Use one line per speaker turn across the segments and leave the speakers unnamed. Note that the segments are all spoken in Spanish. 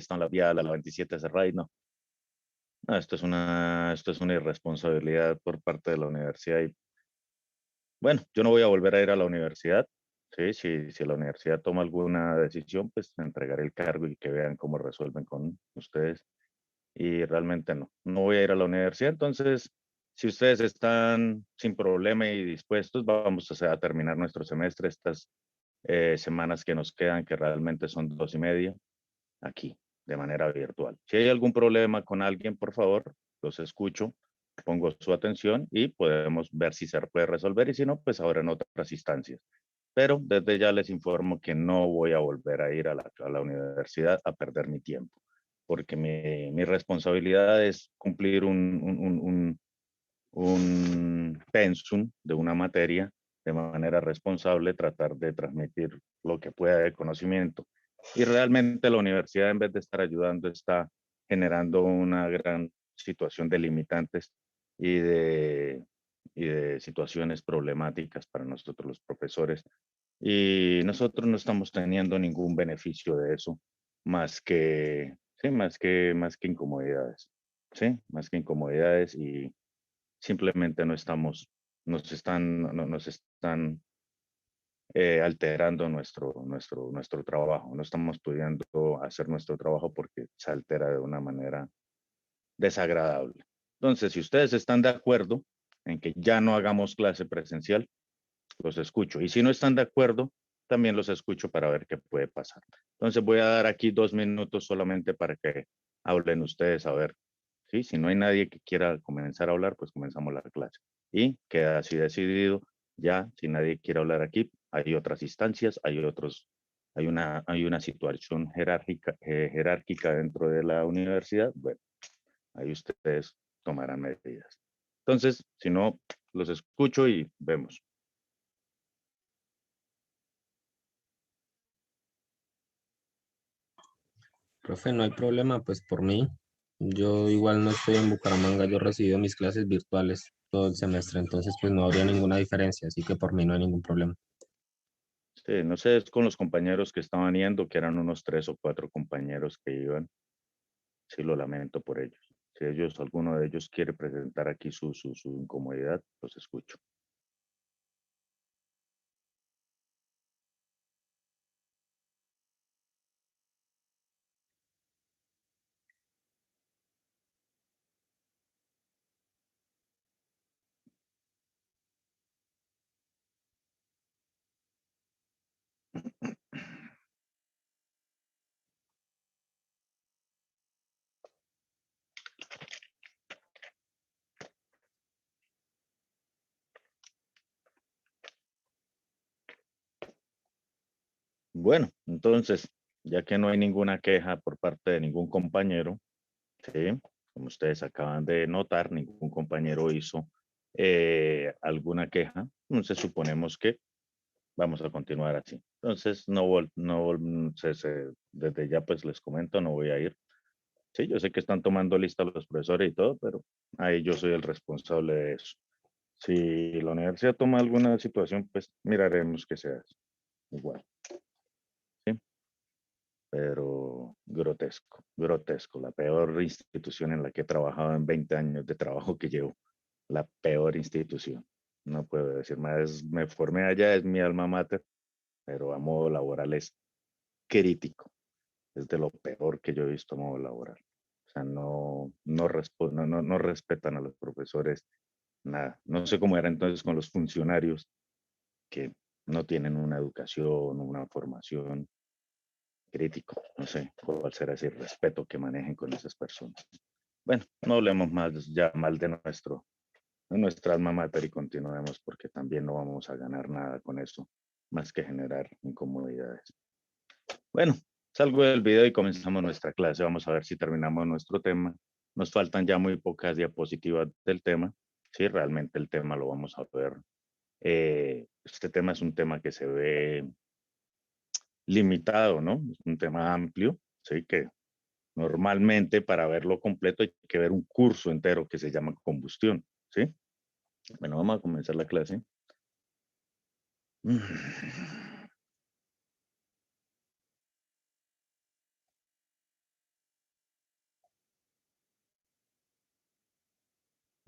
está en la vial, a la 27 cerrada y no. No, esto es una irresponsabilidad por parte de la universidad y bueno, yo no voy a volver a ir a la universidad. Sí, si la universidad toma alguna decisión, pues entregaré el cargo y que vean cómo resuelven con ustedes. Y realmente no voy a ir a la universidad. Entonces, si ustedes están sin problema y dispuestos, vamos a terminar nuestro semestre estas semanas que nos quedan, que realmente son 2 y media, aquí, de manera virtual. Si hay algún problema con alguien, por favor, los escucho, pongo su atención y podemos ver si se puede resolver y si no, pues ahora en otras instancias. Pero desde ya les informo que no voy a volver a ir a la universidad a perder mi tiempo, porque mi responsabilidad es cumplir un pensum de una materia de manera responsable, tratar de transmitir lo que pueda de conocimiento. Y realmente la universidad, en vez de estar ayudando, está generando una gran situación de limitantes y y de situaciones problemáticas para nosotros los profesores. Y nosotros no estamos teniendo ningún beneficio de eso, más que, sí, más que incomodidades, sí, más que incomodidades y simplemente no estamos, nos están alterando nuestro trabajo. No estamos pudiendo hacer nuestro trabajo porque se altera de una manera desagradable. Entonces, si ustedes están de acuerdo en que ya no hagamos clase presencial, los escucho. Y si no están de acuerdo, también los escucho para ver qué puede pasar. Entonces, voy a dar aquí 2 minutos solamente para que hablen ustedes a ver. ¿Sí? Si no hay nadie que quiera comenzar a hablar, pues comenzamos la clase. Y queda así decidido. Ya, si nadie quiere hablar aquí, hay otras instancias, hay una situación jerárquica dentro de la universidad. Bueno, ahí ustedes tomarán medidas. Entonces, si no, los escucho y vemos.
Profe, no hay problema, pues por mí. Yo igual no estoy en Bucaramanga, yo he recibido mis clases virtuales todo el semestre, entonces pues no habría ninguna diferencia, así que por mí no hay ningún problema.
Sí, no sé, es con los compañeros que estaban yendo, que eran unos 3 o 4 compañeros que iban. Sí, lo lamento por ellos. Si alguno de ellos quiere presentar aquí su incomodidad, los escucho. Bueno, entonces, ya que no hay ninguna queja por parte de ningún compañero, ¿sí? Como ustedes acaban de notar, ningún compañero hizo alguna queja, entonces suponemos que vamos a continuar así. Entonces, desde ya pues les comento, no voy a ir. Sí, yo sé que están tomando lista los profesores y todo, pero ahí yo soy el responsable de eso. Si la universidad toma alguna situación, pues miraremos que sea igual, ¿sí? Pero grotesco, grotesco, la peor institución en la que he trabajado en 20 años de trabajo que llevo, la peor institución. No puedo decir más, me formé allá, es mi alma mater, pero a modo laboral es crítico, es de lo peor que yo he visto a modo laboral. O sea, no respetan a los profesores, nada. No sé cómo era entonces con los funcionarios que no tienen una educación, una formación crítico. No sé cuál será ese respeto que manejen con esas personas. Bueno, no hablemos más ya mal de nuestra alma mater y continuemos porque también no vamos a ganar nada con eso, más que generar incomodidades. Bueno, salgo del video y comenzamos nuestra clase. Vamos a ver si terminamos nuestro tema. Nos faltan ya muy pocas diapositivas del tema. Sí, realmente el tema lo vamos a ver. Este tema es un tema que se ve limitado, ¿no? Es un tema amplio, sí, que normalmente para verlo completo hay que ver un curso entero que se llama combustión, ¿sí? Bueno, vamos a comenzar la clase.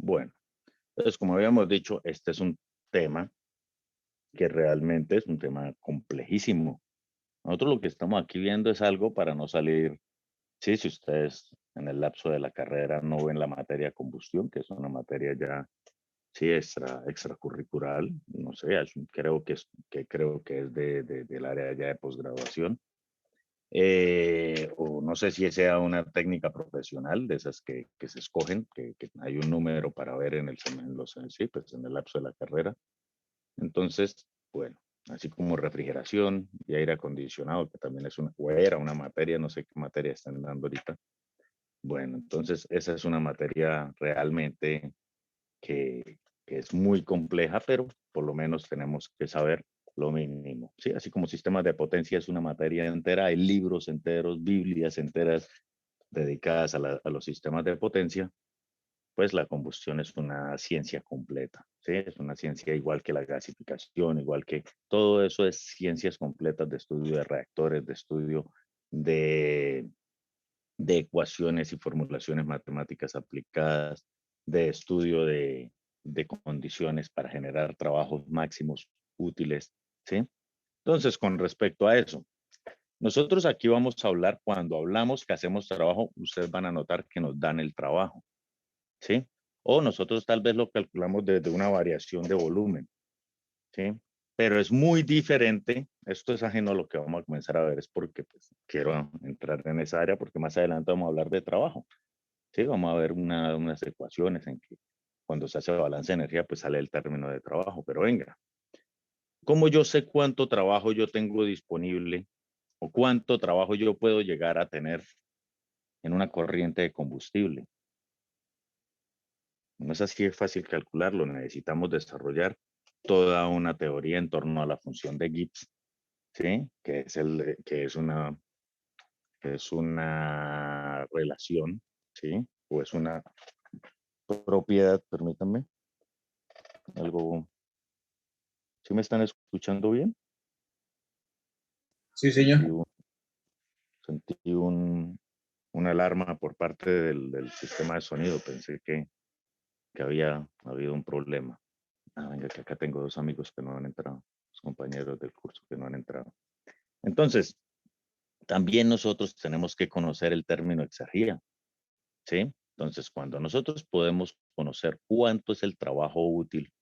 Bueno, entonces, como habíamos dicho, este es un tema que realmente es un tema complejísimo. Nosotros lo que estamos aquí viendo es algo para no salir, sí, si ustedes en el lapso de la carrera no ven la materia combustión, que es una materia ya, sí, extracurricular, no sé, creo que es del área ya de posgraduación, o no sé si sea una técnica profesional de esas que se escogen, que hay un número para ver en sí, pues en el lapso de la carrera. Entonces, bueno, así como refrigeración y aire acondicionado, que también es o era una materia, no sé qué materia están dando ahorita. Bueno, entonces esa es una materia realmente que es muy compleja, pero por lo menos tenemos que saber lo mínimo. Sí, así como sistemas de potencia es una materia entera, hay libros enteros, Biblias enteras dedicadas a los sistemas de potencia, pues la combustión es una ciencia completa, ¿sí? Es una ciencia igual que la gasificación, igual que todo eso es ciencias completas de estudio de reactores, de estudio de, de ecuaciones y formulaciones matemáticas aplicadas, de estudio de condiciones para generar trabajos máximos útiles, ¿sí? Entonces, con respecto a eso, nosotros aquí vamos a hablar, cuando hablamos que hacemos trabajo, ustedes van a notar que nos dan el trabajo, ¿sí? O nosotros tal vez lo calculamos desde una variación de volumen, ¿sí? Pero es muy diferente, esto es ajeno a lo que vamos a comenzar a ver, es porque pues, quiero entrar en esa área porque más adelante vamos a hablar de trabajo, ¿sí? Vamos a ver unas ecuaciones en que cuando se hace balance de energía, pues sale el término de trabajo, pero venga, ¿cómo yo sé cuánto trabajo yo tengo disponible o cuánto trabajo yo puedo llegar a tener en una corriente de combustible? No es así de fácil calcularlo, necesitamos desarrollar toda una teoría en torno a la función de Gibbs, ¿sí? Que es una relación, ¿sí? O es una propiedad, permítanme, algo, ¿sí me están escuchando bien?
Sí,
Sentí,
señor.
un, sentí una alarma por parte del sistema de sonido, pensé que había habido un problema. Ah, venga, que acá tengo dos amigos que no han entrado, los compañeros del curso que no han entrado. Entonces, también nosotros tenemos que conocer el término exergía, ¿sí? Entonces, cuando nosotros podemos conocer cuánto es el trabajo útil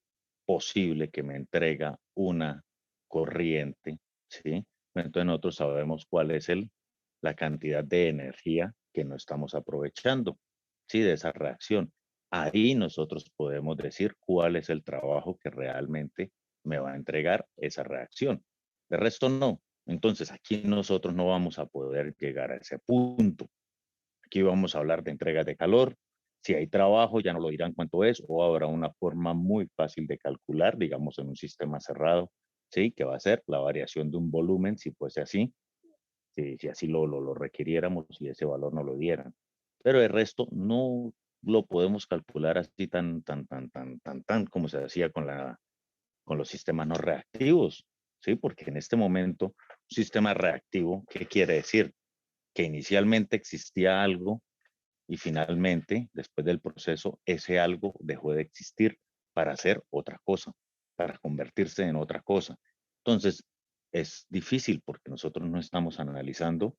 posible que me entrega una corriente, ¿sí? Entonces nosotros sabemos cuál es la cantidad de energía que no estamos aprovechando, ¿sí? De esa reacción. Ahí nosotros podemos decir cuál es el trabajo que realmente me va a entregar esa reacción. De resto no. Entonces aquí nosotros no vamos a poder llegar a ese punto. Aquí vamos a hablar de entregas de calor. Si hay trabajo, ya no lo dirán cuánto es, o habrá una forma muy fácil de calcular, digamos, en un sistema cerrado, ¿sí? Que va a ser la variación de un volumen, si fuese así, si así lo requiriéramos y ese valor no lo dieran. Pero el resto no lo podemos calcular así tan como se hacía con los sistemas no reactivos, ¿sí? Porque en este momento, un sistema reactivo, ¿qué quiere decir? Que inicialmente existía algo y finalmente, después del proceso, ese algo dejó de existir para hacer otra cosa, para convertirse en otra cosa. Entonces, es difícil porque nosotros no estamos analizando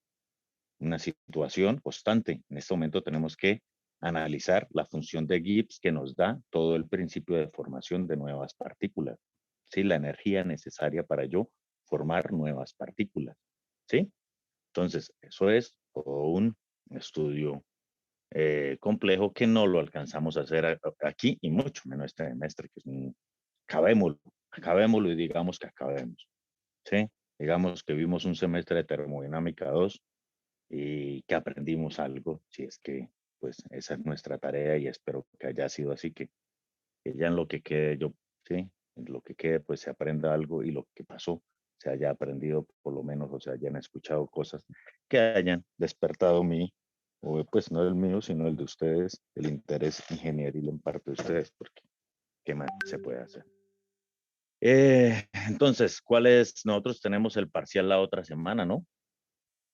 una situación constante. En este momento tenemos que analizar la función de Gibbs que nos da todo el principio de formación de nuevas partículas. ¿Sí? La energía necesaria para yo formar nuevas partículas. ¿Sí? Entonces, eso es todo un estudio complejo que no lo alcanzamos a hacer aquí y mucho menos este semestre, que es un, acabémoslo y digamos que acabemos, ¿sí? Digamos que vimos un semestre de termodinámica 2 y que aprendimos algo, si es que pues esa es nuestra tarea y espero que haya sido así, que ya en lo que quede yo, ¿sí? En lo que quede pues se aprenda algo y lo que pasó se haya aprendido por lo menos o se hayan escuchado cosas que hayan despertado mi, o pues no el mío, sino el de ustedes, el interés ingenieril en parte de ustedes, porque ¿qué más se puede hacer? Entonces, ¿cuál es? Nosotros tenemos el parcial la otra semana, ¿no?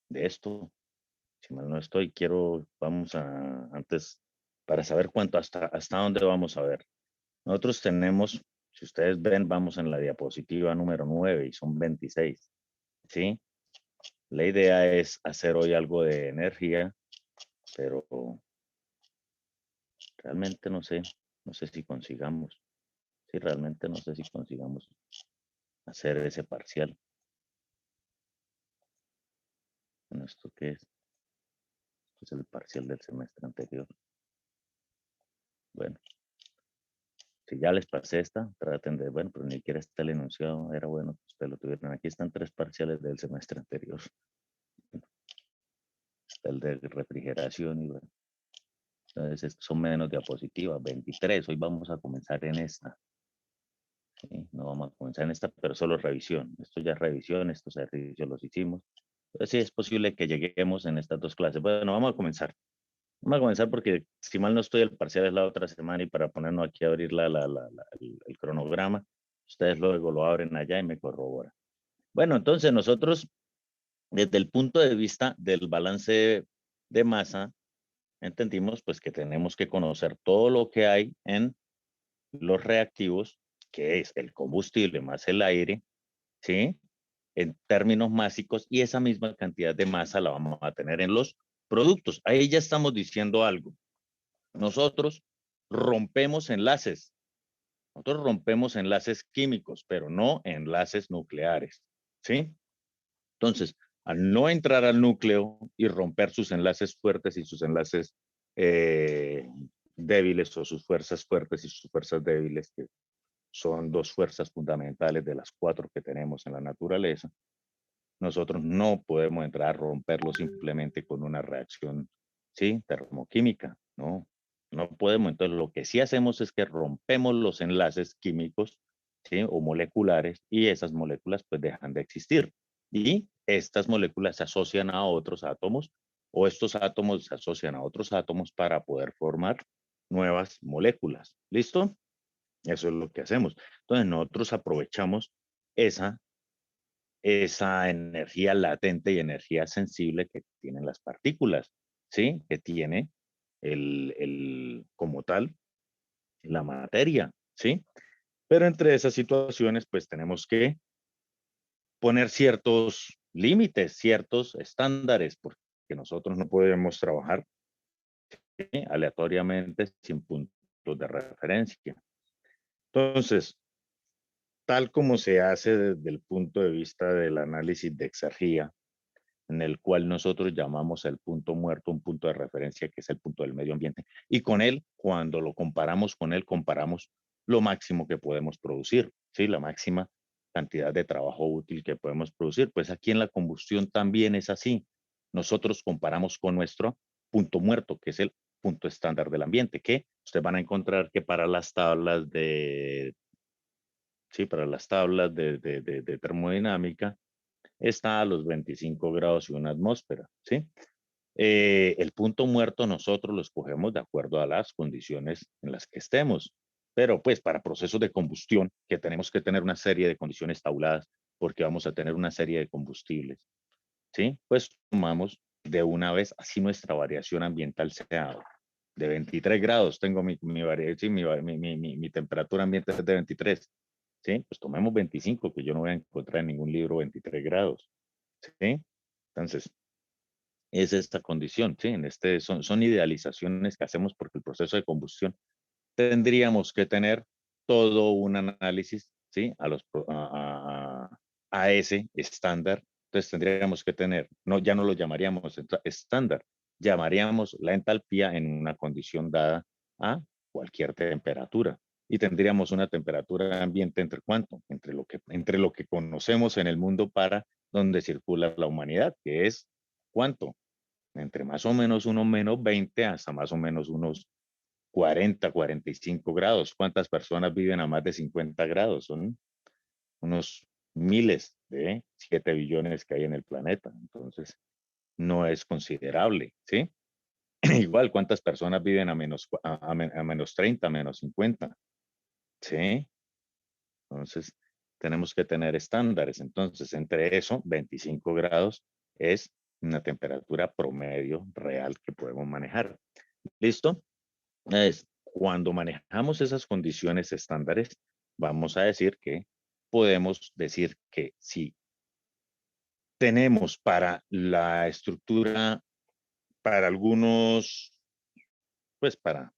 De esto, si mal no estoy, vamos a, antes para saber cuánto hasta dónde vamos a ver. Nosotros tenemos, si ustedes ven, vamos en la diapositiva número 9 y son 26, ¿sí? La idea es hacer hoy algo de energía, pero realmente no sé si consigamos, sí, realmente no sé si consigamos hacer ese parcial. Bueno, ¿esto qué es? Esto es el parcial del semestre anterior. Bueno, si ya les pasé esta, traten de, bueno, pero ni siquiera está el enunciado, era bueno que ustedes lo tuvieran. Aquí están 3 parciales del semestre anterior. Está el de refrigeración y bueno. Entonces, estos son menos diapositivas, 23. Hoy vamos a comenzar en esta. ¿Sí? No vamos a comenzar en esta, pero solo revisión. Esto ya es revisión, estos ejercicios los hicimos. Entonces, sí es posible que lleguemos en estas 2 clases. Bueno, vamos a comenzar. Vamos a comenzar porque si mal no estoy, el parcial es la otra semana y para ponernos aquí a abrir el cronograma, ustedes luego lo abren allá y me corroboran. Bueno, entonces nosotros, desde el punto de vista del balance de masa, entendimos pues que tenemos que conocer todo lo que hay en los reactivos, que es el combustible más el aire, ¿sí? En términos másicos, y esa misma cantidad de masa la vamos a tener en los productos. Ahí ya estamos diciendo algo. Nosotros rompemos enlaces. Nosotros rompemos enlaces químicos, pero no enlaces nucleares, ¿sí? Entonces, al no entrar al núcleo y romper sus enlaces fuertes y sus enlaces débiles o sus fuerzas fuertes y sus fuerzas débiles, que son 2 fuerzas fundamentales de las 4 que tenemos en la naturaleza, nosotros no podemos entrar a romperlo simplemente con una reacción, ¿sí? Termoquímica, no, no podemos. Entonces, lo que sí hacemos es que rompemos los enlaces químicos, ¿sí? O moleculares, y esas moléculas pues dejan de existir. Y estas moléculas se asocian a otros átomos, o estos átomos se asocian a otros átomos para poder formar nuevas moléculas. ¿Listo? Eso es lo que hacemos. Entonces, nosotros aprovechamos esa energía latente y energía sensible que tienen las partículas, ¿sí? Que tiene como tal, la materia, ¿sí? Pero entre esas situaciones, pues tenemos que poner ciertos límites, ciertos estándares, porque nosotros no podemos trabajar, ¿sí? Aleatoriamente sin puntos de referencia. Entonces, tal como se hace desde el punto de vista del análisis de exergía, en el cual nosotros llamamos el punto muerto un punto de referencia, que es el punto del medio ambiente. Y con él, cuando lo comparamos con él, comparamos lo máximo que podemos producir, ¿sí? La máxima cantidad de trabajo útil que podemos producir. Pues aquí en la combustión también es así. Nosotros comparamos con nuestro punto muerto, que es el punto estándar del ambiente, que ustedes van a encontrar que para las tablas sí, para las tablas de termodinámica, está a los 25 grados y una atmósfera, ¿sí? El punto muerto nosotros lo escogemos de acuerdo a las condiciones en las que estemos, pero pues para procesos de combustión, que tenemos que tener una serie de condiciones tabuladas, porque vamos a tener una serie de combustibles, ¿sí? Pues tomamos de una vez, así nuestra variación ambiental sea de 23 grados, tengo sí, mi temperatura ambiente es de 23, ¿sí? Pues tomemos 25, que yo no voy a encontrar en ningún libro 23 grados, ¿sí? Entonces, es esta condición, ¿sí? Son idealizaciones que hacemos porque el proceso de combustión tendríamos que tener todo un análisis, ¿sí? A ese estándar. Entonces tendríamos que tener, no, ya no lo llamaríamos estándar, llamaríamos la entalpía en una condición dada a cualquier temperatura. Y tendríamos una temperatura ambiente entre cuánto, entre lo que conocemos en el mundo para donde circula la humanidad, que es cuánto, entre más o menos unos menos 20 hasta más o menos unos 40, 45 grados. ¿Cuántas personas viven a más de 50 grados? Son unos miles de 7 billones que hay en el planeta. Entonces, no es considerable, ¿sí? Igual, ¿cuántas personas viven a menos 30, menos 50? ¿Sí? Entonces, tenemos que tener estándares. Entonces, entre eso, 25 grados es una temperatura promedio real que podemos manejar. ¿Listo? Cuando manejamos esas condiciones estándares, vamos a decir que podemos decir que si tenemos para la estructura, para algunos, pues para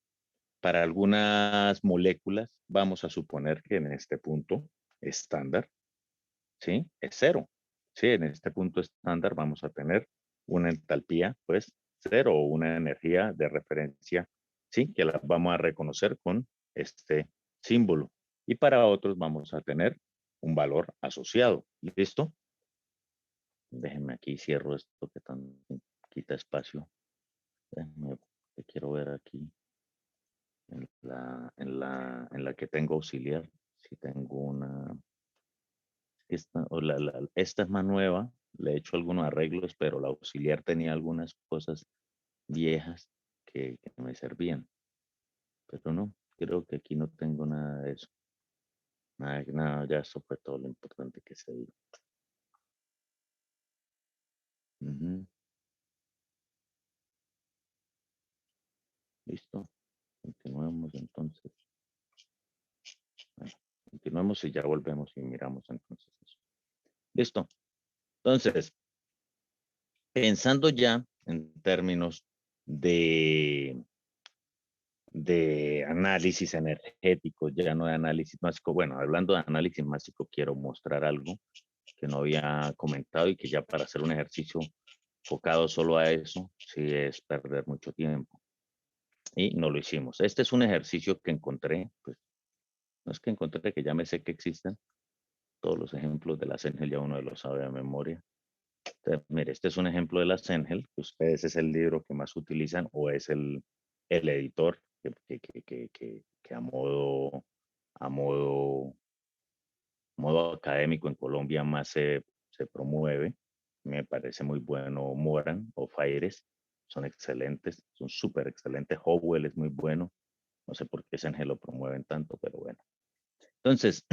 algunas moléculas, vamos a suponer que en este punto estándar, ¿sí? Es cero. Sí, en este punto estándar vamos a tener una entalpía, pues cero, o una energía de referencia, ¿sí? Que la vamos a reconocer con este símbolo. Y para otros vamos a tener un valor asociado. ¿Listo? Déjenme aquí, cierro esto que tan quita espacio. Déjenme, que quiero ver aquí en la que tengo auxiliar. Si tengo una, esta es más nueva, le he hecho algunos arreglos, pero la auxiliar tenía algunas cosas viejas que me servían. Pero no, creo que aquí no tengo nada de eso. Nada, ya eso fue todo lo importante que se dio. Ujú. Listo. Continuemos entonces. Bueno, continuemos y ya volvemos y miramos entonces eso. Listo. Entonces, pensando ya en términos de, de análisis energético, ya no de análisis másico. Bueno, hablando de análisis másico, quiero mostrar algo que no había comentado y que ya para hacer un ejercicio enfocado solo a eso, sí es perder mucho tiempo. Y no lo hicimos. Este es un ejercicio que encontré, pues no es que encontré, que ya me sé que existen. Todos los ejemplos de la Sengel ya uno los sabe de memoria. Entonces, mire, este es un ejemplo de la Sengel, que ustedes es el libro que más utilizan o es el editor que a modo, modo académico en Colombia más se promueve. Me parece muy bueno Moran o Faires, son excelentes, son súper excelentes. Howell es muy bueno, no sé por qué Sengel lo promueven tanto, pero bueno. Entonces,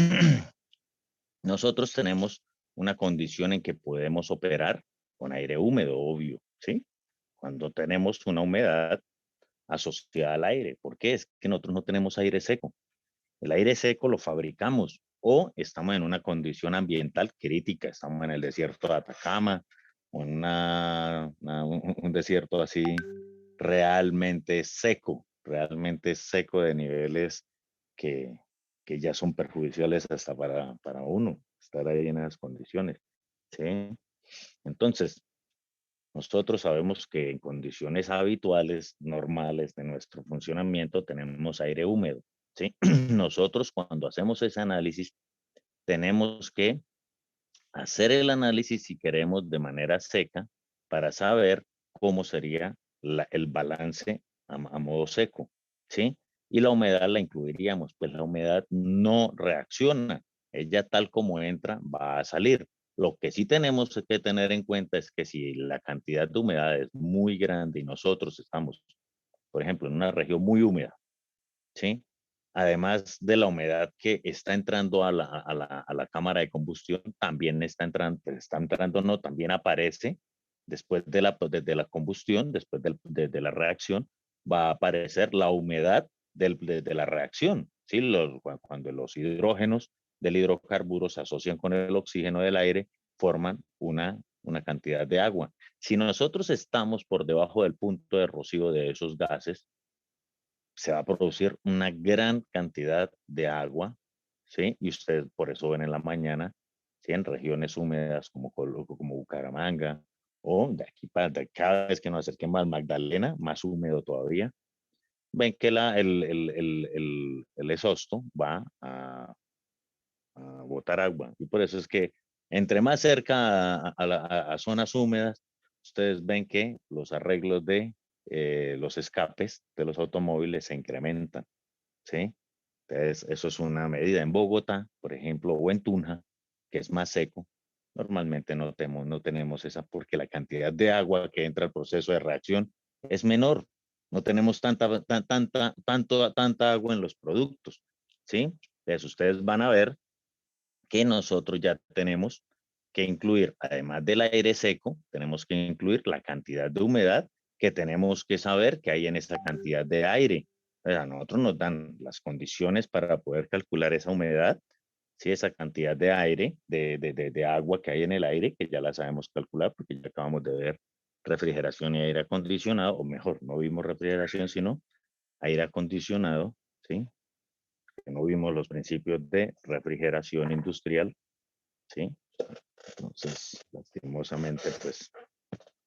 nosotros tenemos una condición en que podemos operar con aire húmedo, obvio, ¿sí? Cuando tenemos una humedad asociada al aire. ¿Por qué? Es que nosotros no tenemos aire seco. El aire seco lo fabricamos o estamos en una condición ambiental crítica, estamos en el desierto de Atacama o en un desierto así realmente seco de niveles que, que ya son perjudiciales hasta para uno estar ahí en esas condiciones. ¿Sí? Entonces, nosotros sabemos que en condiciones habituales, normales de nuestro funcionamiento, tenemos aire húmedo. ¿Sí? Nosotros cuando hacemos ese análisis, tenemos que hacer el análisis si queremos de manera seca para saber cómo sería el balance a modo seco. ¿Sí? Y la humedad la incluiríamos, pues la humedad no reacciona. Ella tal como entra va a salir. Lo que sí tenemos que tener en cuenta es que si la cantidad de humedad es muy grande y nosotros estamos, por ejemplo, en una región muy húmeda, ¿sí? Además de la humedad que está entrando a la cámara de combustión, también está entrando, no, también aparece después de la combustión, después de la reacción, va a aparecer la humedad de la reacción, ¿sí? Cuando los hidrógenos del hidrocarburo se asocian con el oxígeno del aire, forman una cantidad de agua. Si nosotros estamos por debajo del punto de rocío de esos gases, se va a producir una gran cantidad de agua, ¿sí? Y ustedes por eso ven en la mañana, ¿sí? En regiones húmedas como Bucaramanga, o de aquí para cada vez que nos acerquemos al Magdalena, más húmedo todavía, ven que el exhausto va a botar agua. Y por eso es que entre más cerca a zonas húmedas, ustedes ven que los arreglos de los escapes de los automóviles se incrementan, ¿sí? Entonces, eso es una medida. En Bogotá, por ejemplo, o en Tunja, que es más seco, normalmente no tenemos esa porque la cantidad de agua que entra al proceso de reacción es menor. No tenemos tanta agua en los productos, ¿sí? Entonces, ustedes van a ver que nosotros ya tenemos que incluir, además del aire seco, tenemos que incluir la cantidad de humedad que tenemos que saber que hay en esa cantidad de aire. A nosotros nos dan las condiciones para poder calcular esa humedad, ¿sí? Esa cantidad de aire, de agua que hay en el aire, que ya la sabemos calcular porque ya acabamos de ver refrigeración y aire acondicionado, o mejor, no vimos refrigeración, sino aire acondicionado, ¿sí? Que no vimos los principios de refrigeración industrial, ¿sí? Entonces, lastimosamente, pues,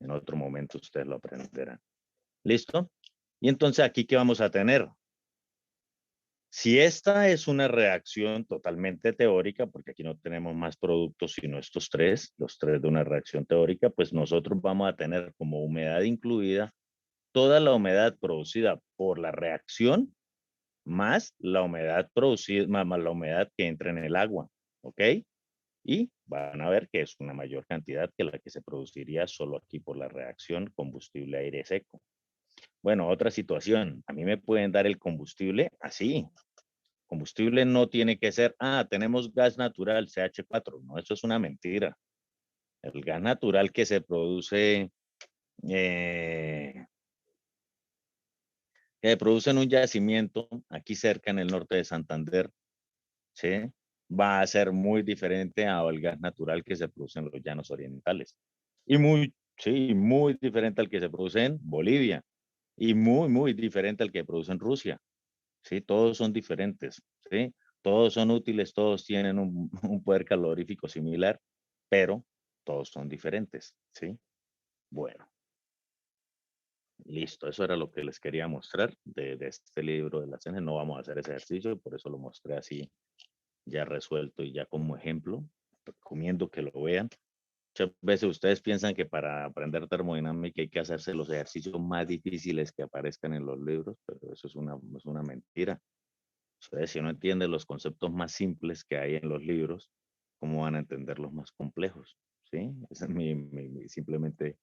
en otro momento ustedes lo aprenderán. ¿Listo? Y entonces, ¿aquí qué vamos a tener? Si esta es una reacción totalmente teórica, porque aquí no tenemos más productos sino estos tres, los tres de una reacción teórica, pues nosotros vamos a tener como humedad incluida toda la humedad producida por la reacción más la humedad producida, más la humedad que entra en el agua, ¿ok? Y van a ver que es una mayor cantidad que la que se produciría solo aquí por la reacción combustible-aire seco. Bueno, otra situación, a mí me pueden dar el combustible así. Combustible no tiene que ser, tenemos gas natural, CH4. No, eso es una mentira. El gas natural que se produce, eh, en un yacimiento aquí cerca en el norte de Santander, ¿sí? Va a ser muy diferente al gas natural que se produce en los llanos orientales. Y muy diferente al que se produce en Bolivia. Y muy diferente al que produce en Rusia. ¿Sí? Todos son diferentes, ¿sí? Todos son útiles, todos tienen un poder calorífico similar, pero todos son diferentes, ¿sí? Bueno, listo, eso era lo que les quería mostrar de este libro de la CNE. No vamos a hacer ese ejercicio, por eso lo mostré así ya resuelto y ya como ejemplo. Recomiendo que lo vean. Muchas veces ustedes piensan que para aprender termodinámica hay que hacerse los ejercicios más difíciles que aparezcan en los libros, pero eso es una mentira. Ustedes, si no entienden los conceptos más simples que hay en los libros, ¿cómo van a entender los más complejos? ¿Sí? Ese es simplemente,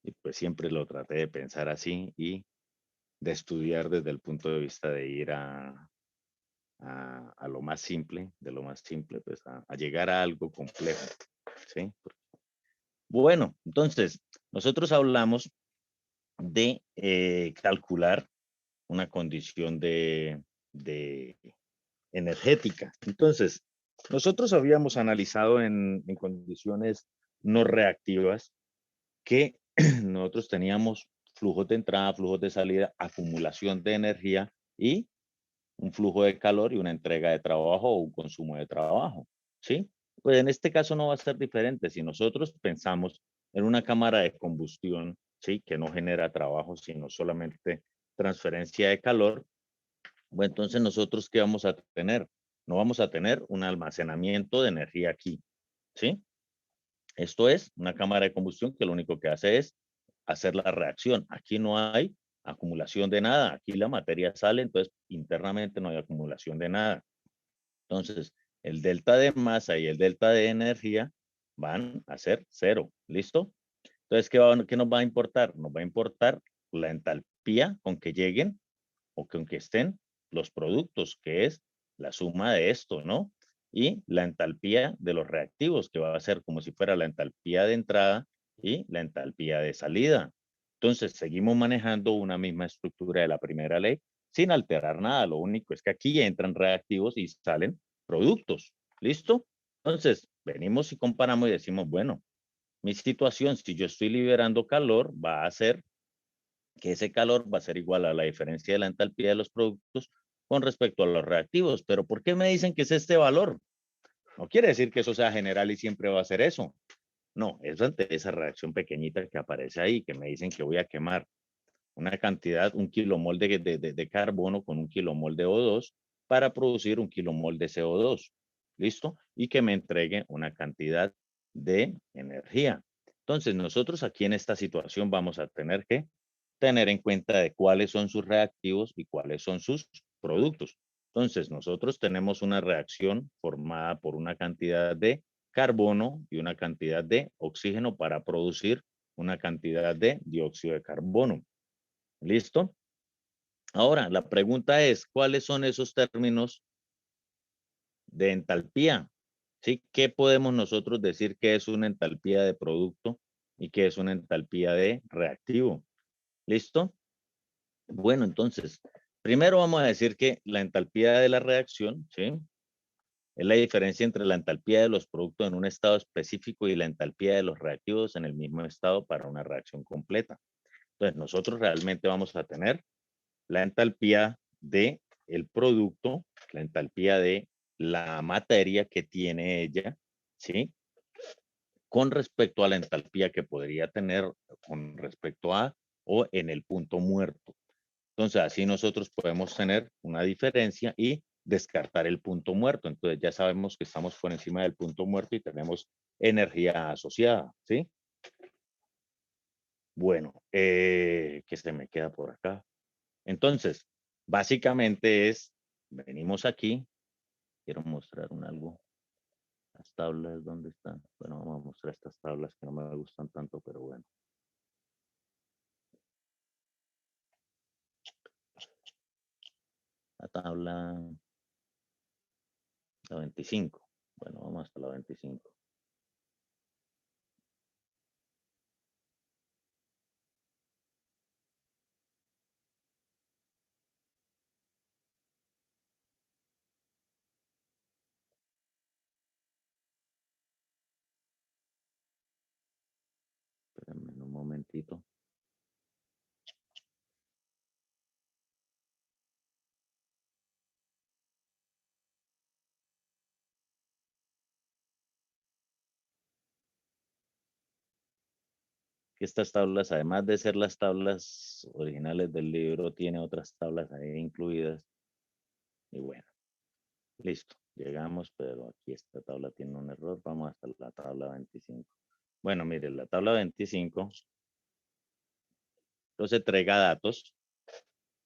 y pues siempre lo traté de pensar así y de estudiar desde el punto de vista de ir a lo más simple, de lo más simple, pues a llegar a algo complejo. ¿Sí? Bueno, entonces, nosotros hablamos de calcular una condición de energética. Entonces, nosotros habíamos analizado en condiciones no reactivas que nosotros teníamos flujos de entrada, flujos de salida, acumulación de energía y un flujo de calor y una entrega de trabajo o un consumo de trabajo, ¿sí? Pues en este caso no va a ser diferente. Si nosotros pensamos en una cámara de combustión, ¿sí? Que no genera trabajo, sino solamente transferencia de calor, bueno, entonces nosotros, ¿qué vamos a tener? No vamos a tener un almacenamiento de energía aquí, ¿sí? Esto es una cámara de combustión que lo único que hace es hacer la reacción. Aquí no hay acumulación de nada. Aquí la materia sale, entonces internamente no hay acumulación de nada. Entonces, el delta de masa y el delta de energía van a ser cero. ¿Listo? Entonces, ¿qué nos va a importar? Nos va a importar la entalpía con que lleguen o con que estén los productos, que es la suma de esto, ¿no? Y la entalpía de los reactivos, que va a ser como si fuera la entalpía de entrada y la entalpía de salida. Entonces, seguimos manejando una misma estructura de la primera ley sin alterar nada. Lo único es que aquí entran reactivos y salen productos. ¿Listo? Entonces, venimos y comparamos y decimos, bueno, mi situación, si yo estoy liberando calor, va a ser que ese calor va a ser igual a la diferencia de la entalpía de los productos con respecto a los reactivos. Pero ¿por qué me dicen que es este valor? No quiere decir que eso sea general y siempre va a ser eso. No, es ante esa reacción pequeñita que aparece ahí, que me dicen que voy a quemar una cantidad, un kilomol de carbono con un kilomol de O2 para producir un kilomol de CO2. ¿Listo? Y que me entregue una cantidad de energía. Entonces, nosotros aquí en esta situación vamos a tener que tener en cuenta de cuáles son sus reactivos y cuáles son sus productos. Entonces, nosotros tenemos una reacción formada por una cantidad de carbono y una cantidad de oxígeno para producir una cantidad de dióxido de carbono. ¿Listo? Ahora, la pregunta es, ¿cuáles son esos términos de entalpía? ¿Sí? ¿Qué podemos nosotros decir que es una entalpía de producto y qué es una entalpía de reactivo? ¿Listo? Bueno, entonces, Primero vamos a decir que la entalpía de la reacción, ¿sí? Es la diferencia entre la entalpía de los productos en un estado específico y la entalpía de los reactivos en el mismo estado para una reacción completa. Entonces, nosotros realmente vamos a tener la entalpía de el producto, la entalpía de la materia que tiene ella, ¿sí? Con respecto a la entalpía que podría tener con respecto a o en el punto muerto. Entonces, así nosotros podemos tener una diferencia y descartar el punto muerto. Entonces, ya sabemos que estamos por encima del punto muerto y tenemos energía asociada, ¿sí? Bueno, ¿qué se me queda por acá? Entonces, básicamente es, venimos aquí, quiero mostrar un algo. Las tablas, ¿dónde están? Bueno, vamos a mostrar estas tablas que no me gustan tanto, pero bueno. La tabla, la 25. Bueno, vamos hasta la 25. Espérenme un momentito. Estas tablas, además de ser las tablas originales del libro, tiene otras tablas ahí incluidas. Y bueno, listo. Llegamos, pero aquí esta tabla tiene un error. Vamos hasta la tabla 25. Bueno, mire, la tabla 25 entonces entrega datos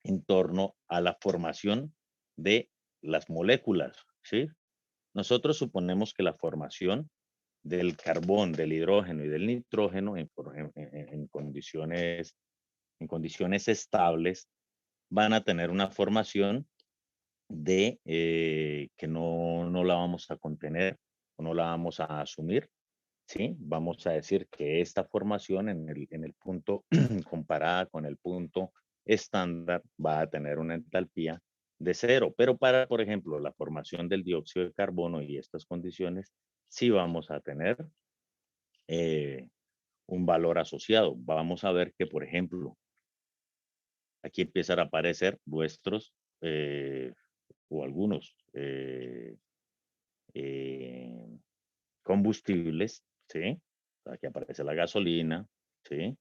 en torno a la formación de las moléculas, ¿sí? Nosotros suponemos que la formación del carbón, del hidrógeno y del nitrógeno en condiciones estables van a tener una formación de que no la vamos a contener o no la vamos a asumir, ¿sí? Vamos a decir que esta formación en el punto comparada con el punto estándar va a tener una entalpía de cero, pero para, por ejemplo, la formación del dióxido de carbono y estas condiciones, sí vamos a tener eh, un valor asociado. Vamos a ver que, por ejemplo, aquí empiezan a aparecer vuestros o algunos eh, combustibles, ¿sí? Aquí aparece la gasolina, ¿sí?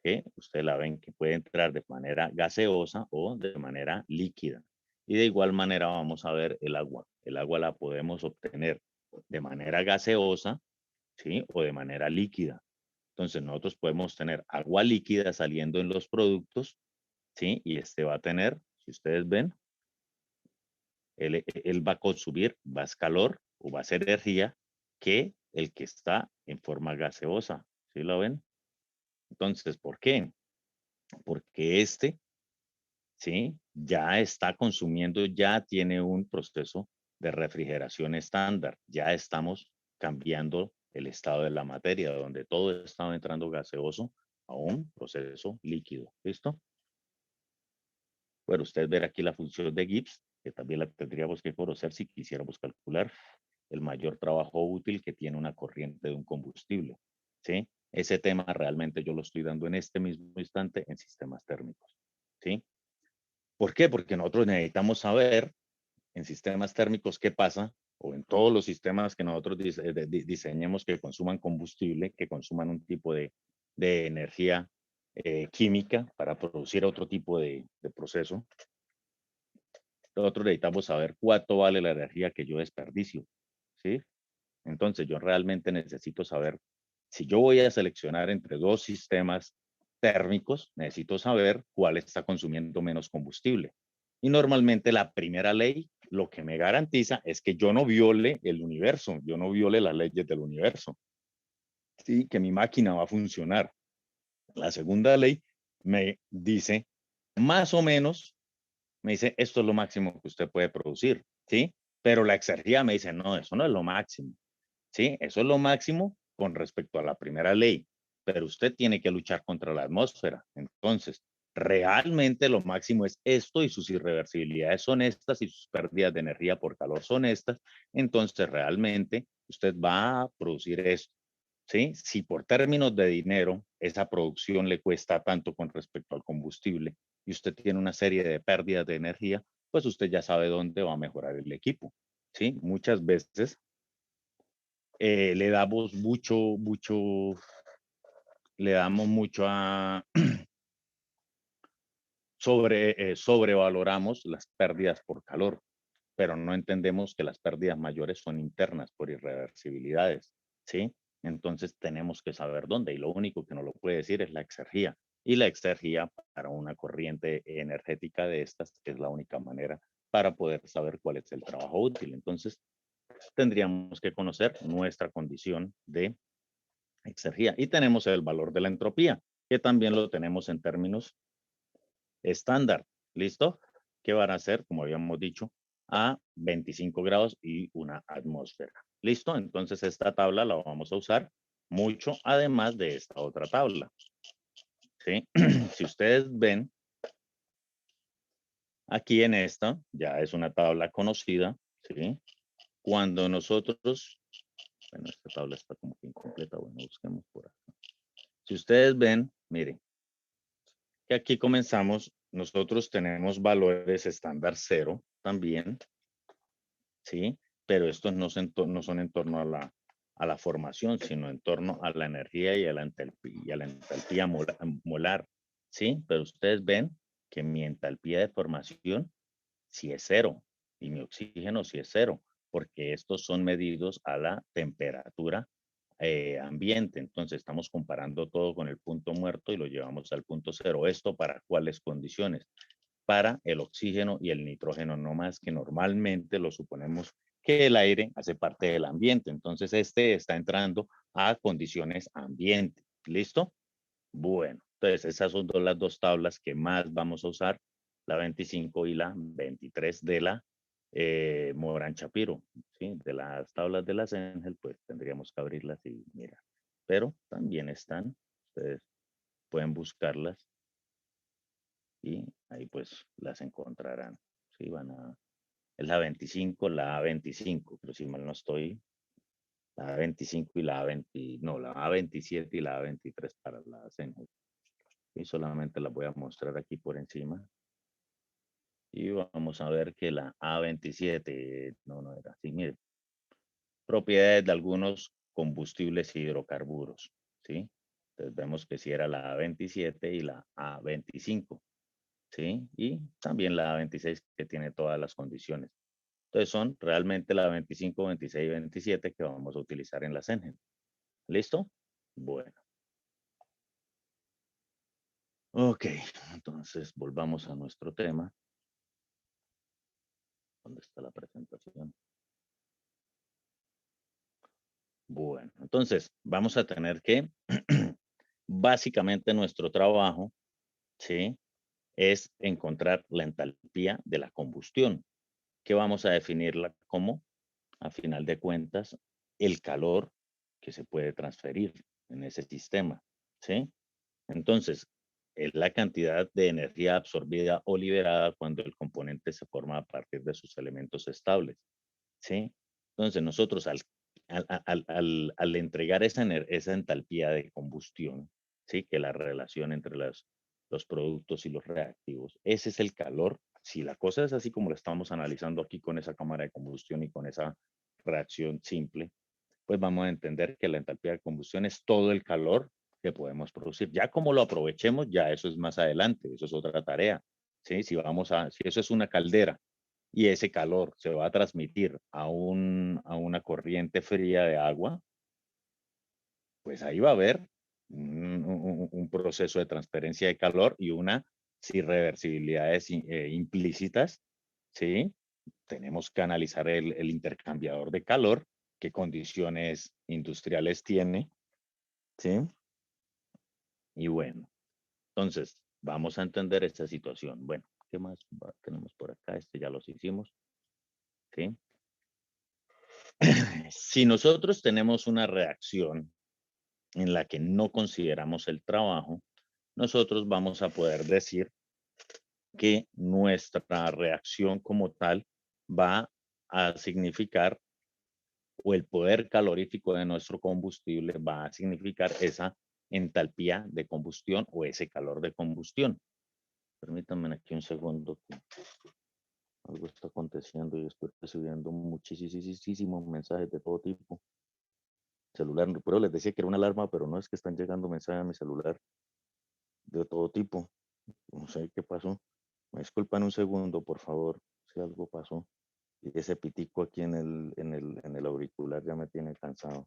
Que ustedes la ven que puede entrar de manera gaseosa o de manera líquida. Y de igual manera vamos a ver el agua. El agua la podemos obtener de manera gaseosa, ¿sí? O de manera líquida. Entonces nosotros podemos tener agua líquida saliendo en los productos, ¿sí? Y este va a tener, si ustedes ven, él va a consumir más calor o más energía que el que está en forma gaseosa. ¿Sí lo ven? Entonces, ¿por qué? Porque este, ¿sí? Ya está consumiendo, ya tiene un proceso de refrigeración estándar. Ya estamos cambiando el estado de la materia, donde todo estaba entrando gaseoso a un proceso líquido. ¿Listo? Bueno, ustedes ver aquí la función de Gibbs, que también la tendríamos que conocer si quisiéramos calcular el mayor trabajo útil que tiene una corriente de un combustible. ¿Sí? Ese tema realmente yo lo estoy dando en este mismo instante en sistemas térmicos. ¿Sí? ¿Por qué? Porque nosotros necesitamos saber en sistemas térmicos qué pasa o en todos los sistemas que nosotros diseñemos que consuman combustible, que consuman un tipo de energía química para producir otro tipo de proceso. Nosotros necesitamos saber cuánto vale la energía que yo desperdicio, ¿sí? Entonces yo realmente necesito saber si yo voy a seleccionar entre dos sistemas térmicos, necesito saber cuál está consumiendo menos combustible. Y normalmente la primera ley lo que me garantiza es que yo no viole el universo, yo no viole las leyes del universo, ¿sí? Que mi máquina va a funcionar. La segunda ley me dice más o menos, me dice esto es lo máximo que usted puede producir, ¿sí? Pero la exergía me dice no, eso no es lo máximo. ¿Sí? Eso es lo máximo con respecto a la primera ley, pero usted tiene que luchar contra la atmósfera. Entonces, realmente lo máximo es esto y sus irreversibilidades son estas y sus pérdidas de energía por calor son estas, entonces realmente usted va a producir esto, ¿sí? Si por términos de dinero esa producción le cuesta tanto con respecto al combustible y usted tiene una serie de pérdidas de energía, pues usted ya sabe dónde va a mejorar el equipo, ¿sí? Muchas veces le damos le damos mucho a sobrevaloramos las pérdidas por calor, pero no entendemos que las pérdidas mayores son internas por irreversibilidades, ¿sí? Entonces tenemos que saber dónde y lo único que nos lo puede decir es la exergía. Y la exergía para una corriente energética de estas es la única manera para poder saber cuál es el trabajo útil. Entonces tendríamos que conocer nuestra condición de exergía y tenemos el valor de la entropía, que también lo tenemos en términos estándar. ¿Listo? Que van a ser, como habíamos dicho, a 25 grados y una atmósfera. ¿Listo? Entonces esta tabla la vamos a usar mucho, además de esta otra tabla. ¿Sí? Si ustedes ven, aquí en esta, ya es una tabla conocida, ¿sí? Cuando nosotros, bueno, esta tabla está como que incompleta, bueno, busquemos por acá. Si ustedes ven, miren, que aquí comenzamos, nosotros tenemos valores estándar cero también, ¿sí? Pero estos no son en torno a la formación, sino en torno a la energía y a la entalpía molar, ¿sí? Pero ustedes ven que mi entalpía de formación sí es cero y mi oxígeno sí es cero, porque estos son medidos a la temperatura ambiente. Entonces estamos comparando todo con el punto muerto y lo llevamos al punto cero. ¿Esto para cuáles condiciones? Para el oxígeno y el nitrógeno, no más que normalmente lo suponemos que el aire hace parte del ambiente. Entonces este está entrando a condiciones ambiente. ¿Listo? Bueno, entonces esas son las dos tablas que más vamos a usar, la 25 y la 23 de la Morán Chapiro, ¿sí? De las tablas de la Engel, pues tendríamos que abrirlas y mirar. Pero también están, ustedes pueden buscarlas y ahí pues las encontrarán. ¿Sí? Es la 25, la A25, pero si mal no estoy, la A25 y la A20, no, la A27 y la A23 para la Engel. Y solamente las voy a mostrar aquí por encima. Y vamos a ver que la A27, no era así, mire, propiedades de algunos combustibles hidrocarburos, ¿sí? Entonces vemos que si era la A27 y la A25, ¿sí? Y también la A26 que tiene todas las condiciones. Entonces son realmente la 25, 26 y 27 que vamos a utilizar en la Sengen. ¿Listo? Bueno. Ok, entonces volvamos a nuestro tema. ¿Dónde está la presentación? Bueno, entonces vamos a tener que, básicamente nuestro trabajo, ¿sí? Es encontrar la entalpía de la combustión, que vamos a definirla como, a final de cuentas, el calor que se puede transferir en ese sistema, ¿sí? Entonces, es la cantidad de energía absorbida o liberada cuando el componente se forma a partir de sus elementos estables, ¿sí? Entonces, nosotros al entregar esa entalpía de combustión, ¿sí? Que la relación entre los productos y los reactivos, ese es el calor. Si la cosa es así como lo estamos analizando aquí con esa cámara de combustión y con esa reacción simple, pues vamos a entender que la entalpía de combustión es todo el calor que podemos producir. Ya como lo aprovechemos, ya eso es más adelante, eso es otra tarea. ¿Sí? Si eso es una caldera y ese calor se va a transmitir a una corriente fría de agua, pues ahí va a haber un proceso de transferencia de calor y unas irreversibilidades implícitas, ¿sí? Tenemos que analizar el intercambiador de calor, qué condiciones industriales tiene, ¿sí? Y bueno, entonces vamos a entender esta situación. Bueno, ¿qué más tenemos por acá? Este ya los hicimos, ¿sí? Si nosotros tenemos una reacción en la que no consideramos el trabajo, nosotros vamos a poder decir que nuestra reacción como tal va a significar, o el poder calorífico de nuestro combustible va a significar esa entalpía de combustión o ese calor de combustión. Permítanme aquí un segundo, que algo está aconteciendo y estoy recibiendo muchísimos mensajes de todo tipo. Celular, pero les decía que era una alarma, pero no, es que están llegando mensajes a mi celular de todo tipo. No sé qué pasó. Me disculpan un segundo, por favor, si algo pasó. Y ese pitico aquí en el auricular ya me tiene cansado.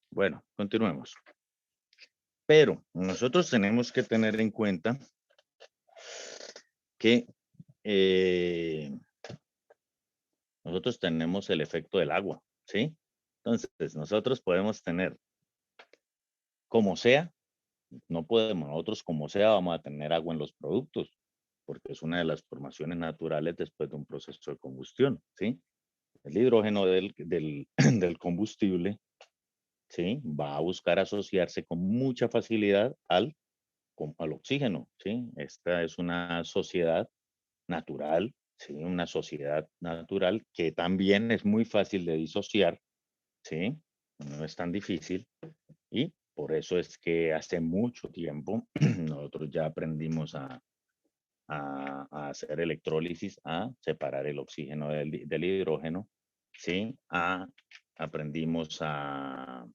Bueno, continuemos. Pero nosotros tenemos que tener en cuenta que nosotros tenemos el efecto del agua, ¿sí? Entonces, nosotros podemos tener, como sea, no podemos, nosotros como sea vamos a tener agua en los productos, porque es una de las formaciones naturales después de un proceso de combustión, ¿sí? El hidrógeno del combustible, ¿sí? Va a buscar asociarse con mucha facilidad al oxígeno, ¿sí? Esta es una sociedad natural, ¿sí? Una sociedad natural que también es muy fácil de disociar, ¿sí? No es tan difícil y por eso es que hace mucho tiempo nosotros ya aprendimos a hacer electrólisis, a separar el oxígeno del hidrógeno, ¿sí? Aprendimos a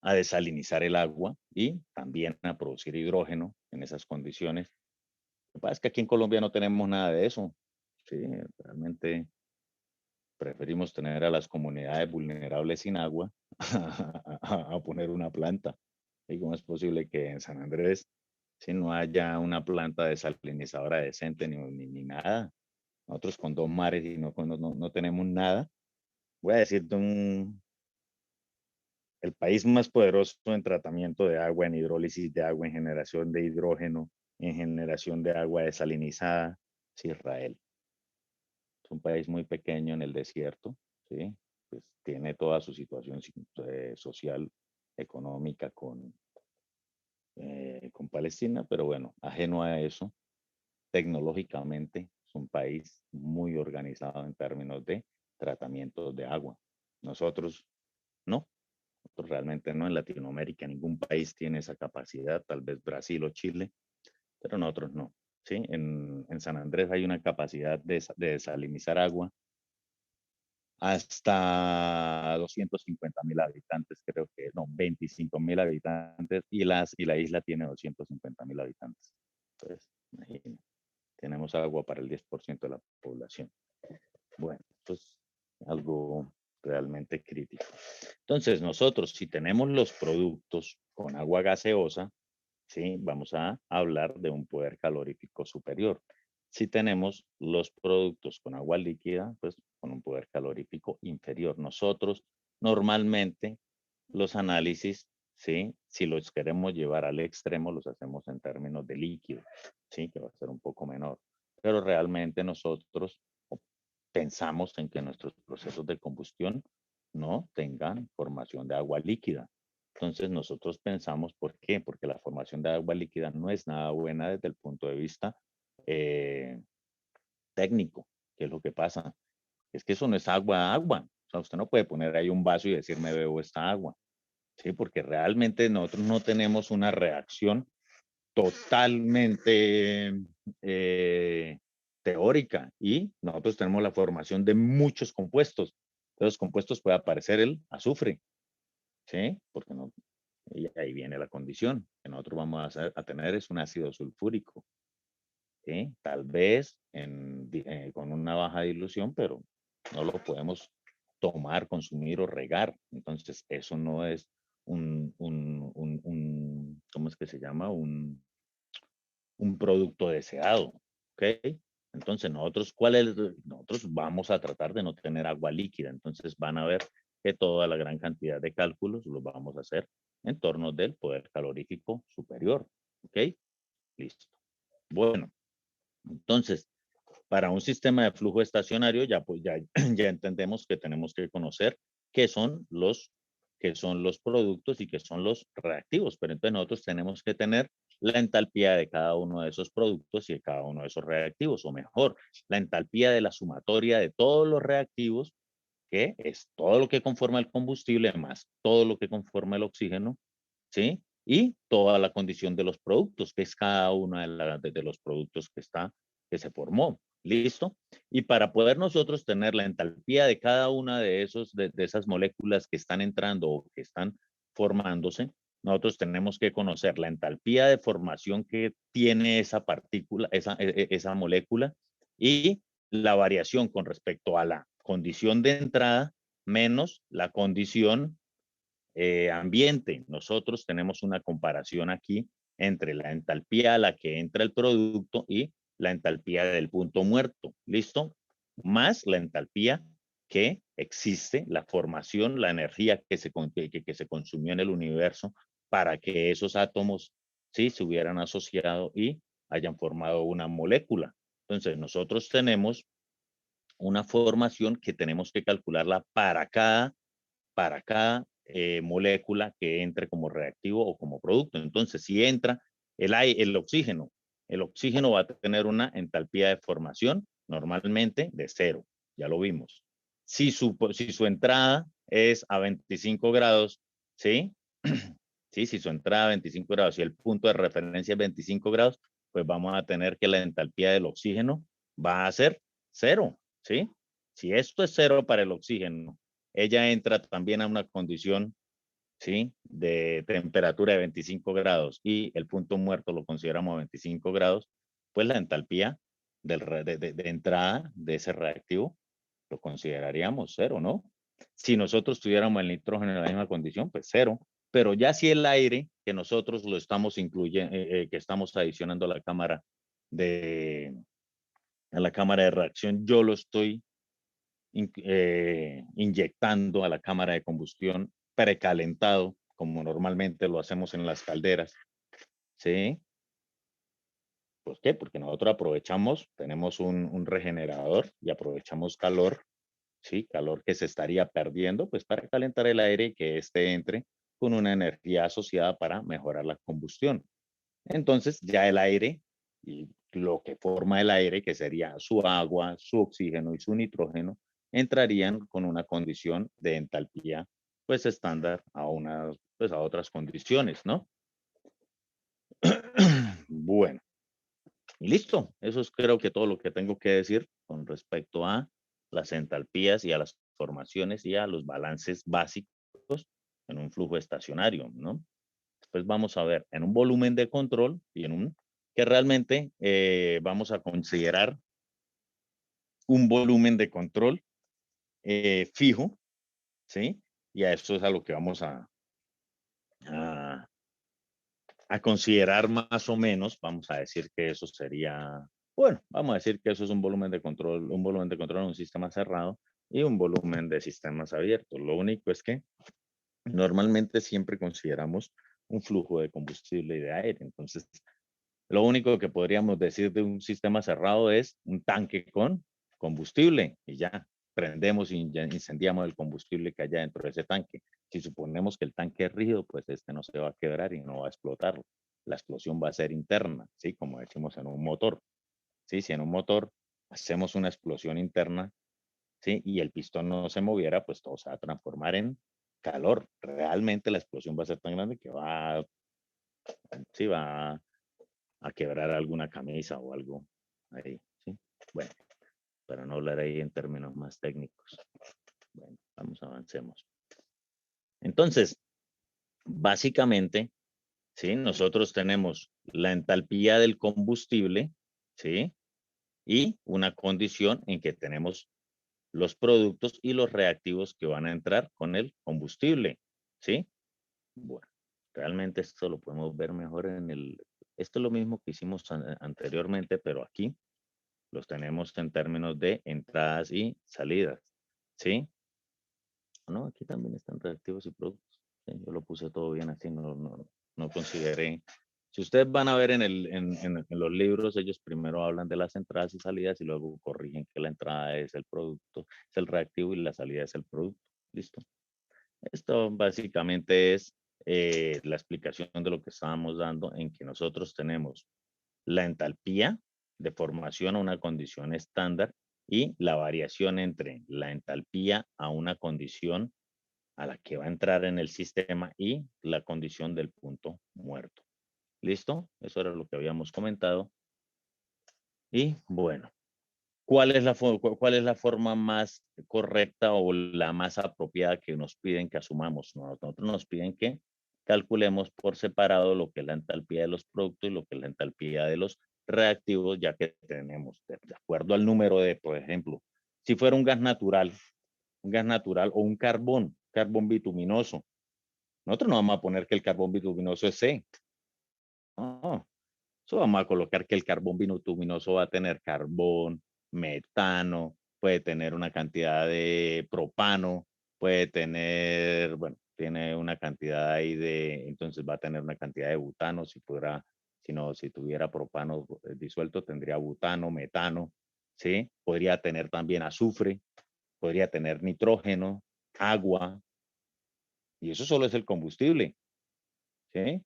desalinizar el agua y también a producir hidrógeno en esas condiciones. Lo que pasa es que aquí en Colombia no tenemos nada de eso. Sí, realmente preferimos tener a las comunidades vulnerables sin agua a poner una planta. ¿Y cómo es posible que en San Andrés si no haya una planta desalinizadora decente ni nada? Nosotros con dos mares y no tenemos nada. Voy a decirte el país más poderoso en tratamiento de agua, en hidrólisis de agua, en generación de hidrógeno, en generación de agua desalinizada, es Israel. Es un país muy pequeño en el desierto, ¿sí? Pues tiene toda su situación social, económica con Palestina, pero bueno, ajeno a eso, tecnológicamente es un país muy organizado en términos de tratamiento de agua. Nosotros no, nosotros realmente no. En Latinoamérica ningún país tiene esa capacidad, tal vez Brasil o Chile, pero nosotros no. ¿Sí? En San Andrés hay una capacidad de desalinizar agua hasta 250.000 habitantes, creo que, no, 25.000 habitantes, y la isla tiene 250.000 habitantes. Entonces, imagínense, tenemos agua para el 10% de la población. Bueno, pues algo realmente crítico. Entonces, nosotros, si tenemos los productos con agua gaseosa, ¿sí? Vamos a hablar de un poder calorífico superior. Si tenemos los productos con agua líquida, pues con un poder calorífico inferior. Nosotros normalmente los análisis, ¿sí? Si los queremos llevar al extremo, los hacemos en términos de líquido, ¿sí? Que va a ser un poco menor. Pero realmente nosotros pensamos en que nuestros procesos de combustión no tengan formación de agua líquida, Entonces nosotros pensamos, ¿por qué? Porque la formación de agua líquida no es nada buena desde el punto de vista eh, técnico. ¿Qué es lo que pasa? Es que eso no es agua, agua. O sea, usted no puede poner ahí un vaso y decirme bebo esta agua. Sí, porque realmente nosotros no tenemos una reacción totalmente teórica y nosotros tenemos la formación de muchos compuestos. De los compuestos puede aparecer el azufre, ¿sí? Porque no, y ahí viene la condición que nosotros vamos a tener es un ácido sulfúrico, ¿sí? Tal vez con una baja dilución, pero no lo podemos tomar, consumir o regar. Entonces, eso no es ¿cómo es que se llama? Un producto deseado, ¿ok? Entonces, nosotros vamos a tratar de no tener agua líquida. Entonces, van a ver que toda la gran cantidad de cálculos los vamos a hacer en torno del poder calorífico superior, ¿ok? Listo. Bueno, entonces, para un sistema de flujo estacionario, ya entendemos que tenemos que conocer qué son los productos y qué son los reactivos. Pero entonces nosotros tenemos que tener la entalpía de cada uno de esos productos y de cada uno de esos reactivos, o mejor, la entalpía de la sumatoria de todos los reactivos, que es todo lo que conforma el combustible más todo lo que conforma el oxígeno, ¿sí? Y toda la condición de los productos, que es cada uno de los productos que se formó. ¿Listo? Y para poder nosotros tener la entalpía de cada una de esas moléculas que están entrando o que están formándose, nosotros tenemos que conocer la entalpía de formación que tiene esa partícula, esa molécula, y la variación con respecto a la condición de entrada menos la condición ambiente. Nosotros tenemos una comparación aquí entre la entalpía a la que entra el producto y la entalpía del punto muerto, ¿listo? Más la entalpía que existe, la formación, la energía que se consumió en el universo para que esos átomos, ¿sí?, se hubieran asociado y hayan formado una molécula. Entonces, nosotros tenemos una formación que tenemos que calcularla para cada molécula que entre como reactivo o como producto. Entonces, si entra el oxígeno va a tener una entalpía de formación normalmente de 0, ya lo vimos. Si su entrada es a 25 grados, ¿sí? ¿Sí? Si su entrada a 25 grados y el punto de referencia es 25 grados, pues vamos a tener que la entalpía del oxígeno va a ser 0, ¿sí? Si esto es 0 para el oxígeno, ella entra también a una condición, ¿sí?, de temperatura de 25 grados y el punto muerto lo consideramos 25 grados, pues la entalpía de entrada de ese reactivo lo consideraríamos 0, ¿no? Si nosotros tuviéramos el nitrógeno en la misma condición, pues 0. Pero ya si el aire que nosotros lo estamos incluyendo, que estamos adicionando de, a la cámara de reacción, yo lo estoy inyectando a la cámara de combustión precalentado, como normalmente lo hacemos en las calderas, ¿sí? ¿Por qué? Porque nosotros aprovechamos, tenemos un regenerador y aprovechamos calor, ¿sí? Calor que se estaría perdiendo, pues para calentar el aire y que éste entre con una energía asociada para mejorar la combustión. Entonces ya el aire y lo que forma el aire, que sería su agua, su oxígeno y su nitrógeno, entrarían con una condición de entalpía pues estándar pues a otras condiciones, ¿no? Bueno, y listo. Eso es creo que todo lo que tengo que decir con respecto a las entalpías y a las formaciones y a los balances básicos en un flujo estacionario, ¿no? Después vamos a ver en un volumen de control y que realmente vamos a considerar un volumen de control fijo, ¿sí? Y a eso es a lo que vamos a, a considerar más o menos. Vamos a decir que eso sería, bueno, vamos a decir que eso es un volumen de control en un sistema cerrado y un volumen de sistemas abiertos. Lo único es que normalmente siempre consideramos un flujo de combustible y de aire. Entonces, lo único que podríamos decir de un sistema cerrado es un tanque con combustible y ya. prendemos y incendiamos el combustible que haya dentro de ese tanque. Si suponemos que el tanque es rígido, pues este no se va a quebrar y no va a explotar. La explosión va a ser interna, ¿sí? Como decimos en un motor, ¿sí? Si en un motor hacemos una explosión interna, ¿sí? Y el pistón no se moviera, pues todo se va a transformar en calor. Realmente la explosión va a ser tan grande que sí, va a quebrar alguna camisa o algo ahí, ¿sí? Bueno, para no hablar ahí en términos más técnicos. Bueno, vamos, avancemos. Entonces, básicamente, ¿sí? Nosotros tenemos la entalpía del combustible, ¿sí? Y una condición en que tenemos los productos y los reactivos que van a entrar con el combustible, ¿sí? Bueno, realmente esto lo podemos ver mejor esto es lo mismo que hicimos anteriormente, pero aquí los tenemos en términos de entradas y salidas, ¿sí? No, aquí también están reactivos y productos. ¿Sí? Yo lo puse todo bien así, no consideré. Si ustedes van a ver en los libros, ellos primero hablan de las entradas y salidas y luego corrigen que la entrada es el producto, es el reactivo y la salida es el producto. ¿Listo? Esto básicamente es la explicación de lo que estábamos dando en que nosotros tenemos la entalpía de formación a una condición estándar y la variación entre la entalpía a una condición a la que va a entrar en el sistema y la condición del punto muerto. ¿Listo? Eso era lo que habíamos comentado. Y bueno, ¿cuál es la forma más correcta o la más apropiada que nos piden que asumamos? Nosotros nos piden que calculemos por separado lo que es la entalpía de los productos y lo que es la entalpía de los reactivos, ya que tenemos, de acuerdo al número de, por ejemplo, si fuera un gas natural o un carbón bituminoso, nosotros no vamos a poner que el carbón bituminoso es C. No, eso vamos a colocar que el carbón bituminoso va a tener carbón, metano, puede tener una cantidad de propano, puede tener, bueno, tiene una cantidad ahí entonces va a tener una cantidad de butano, si tuviera propano disuelto, tendría butano, metano, ¿sí? Podría tener también azufre, podría tener nitrógeno, agua, y eso solo es el combustible, ¿sí?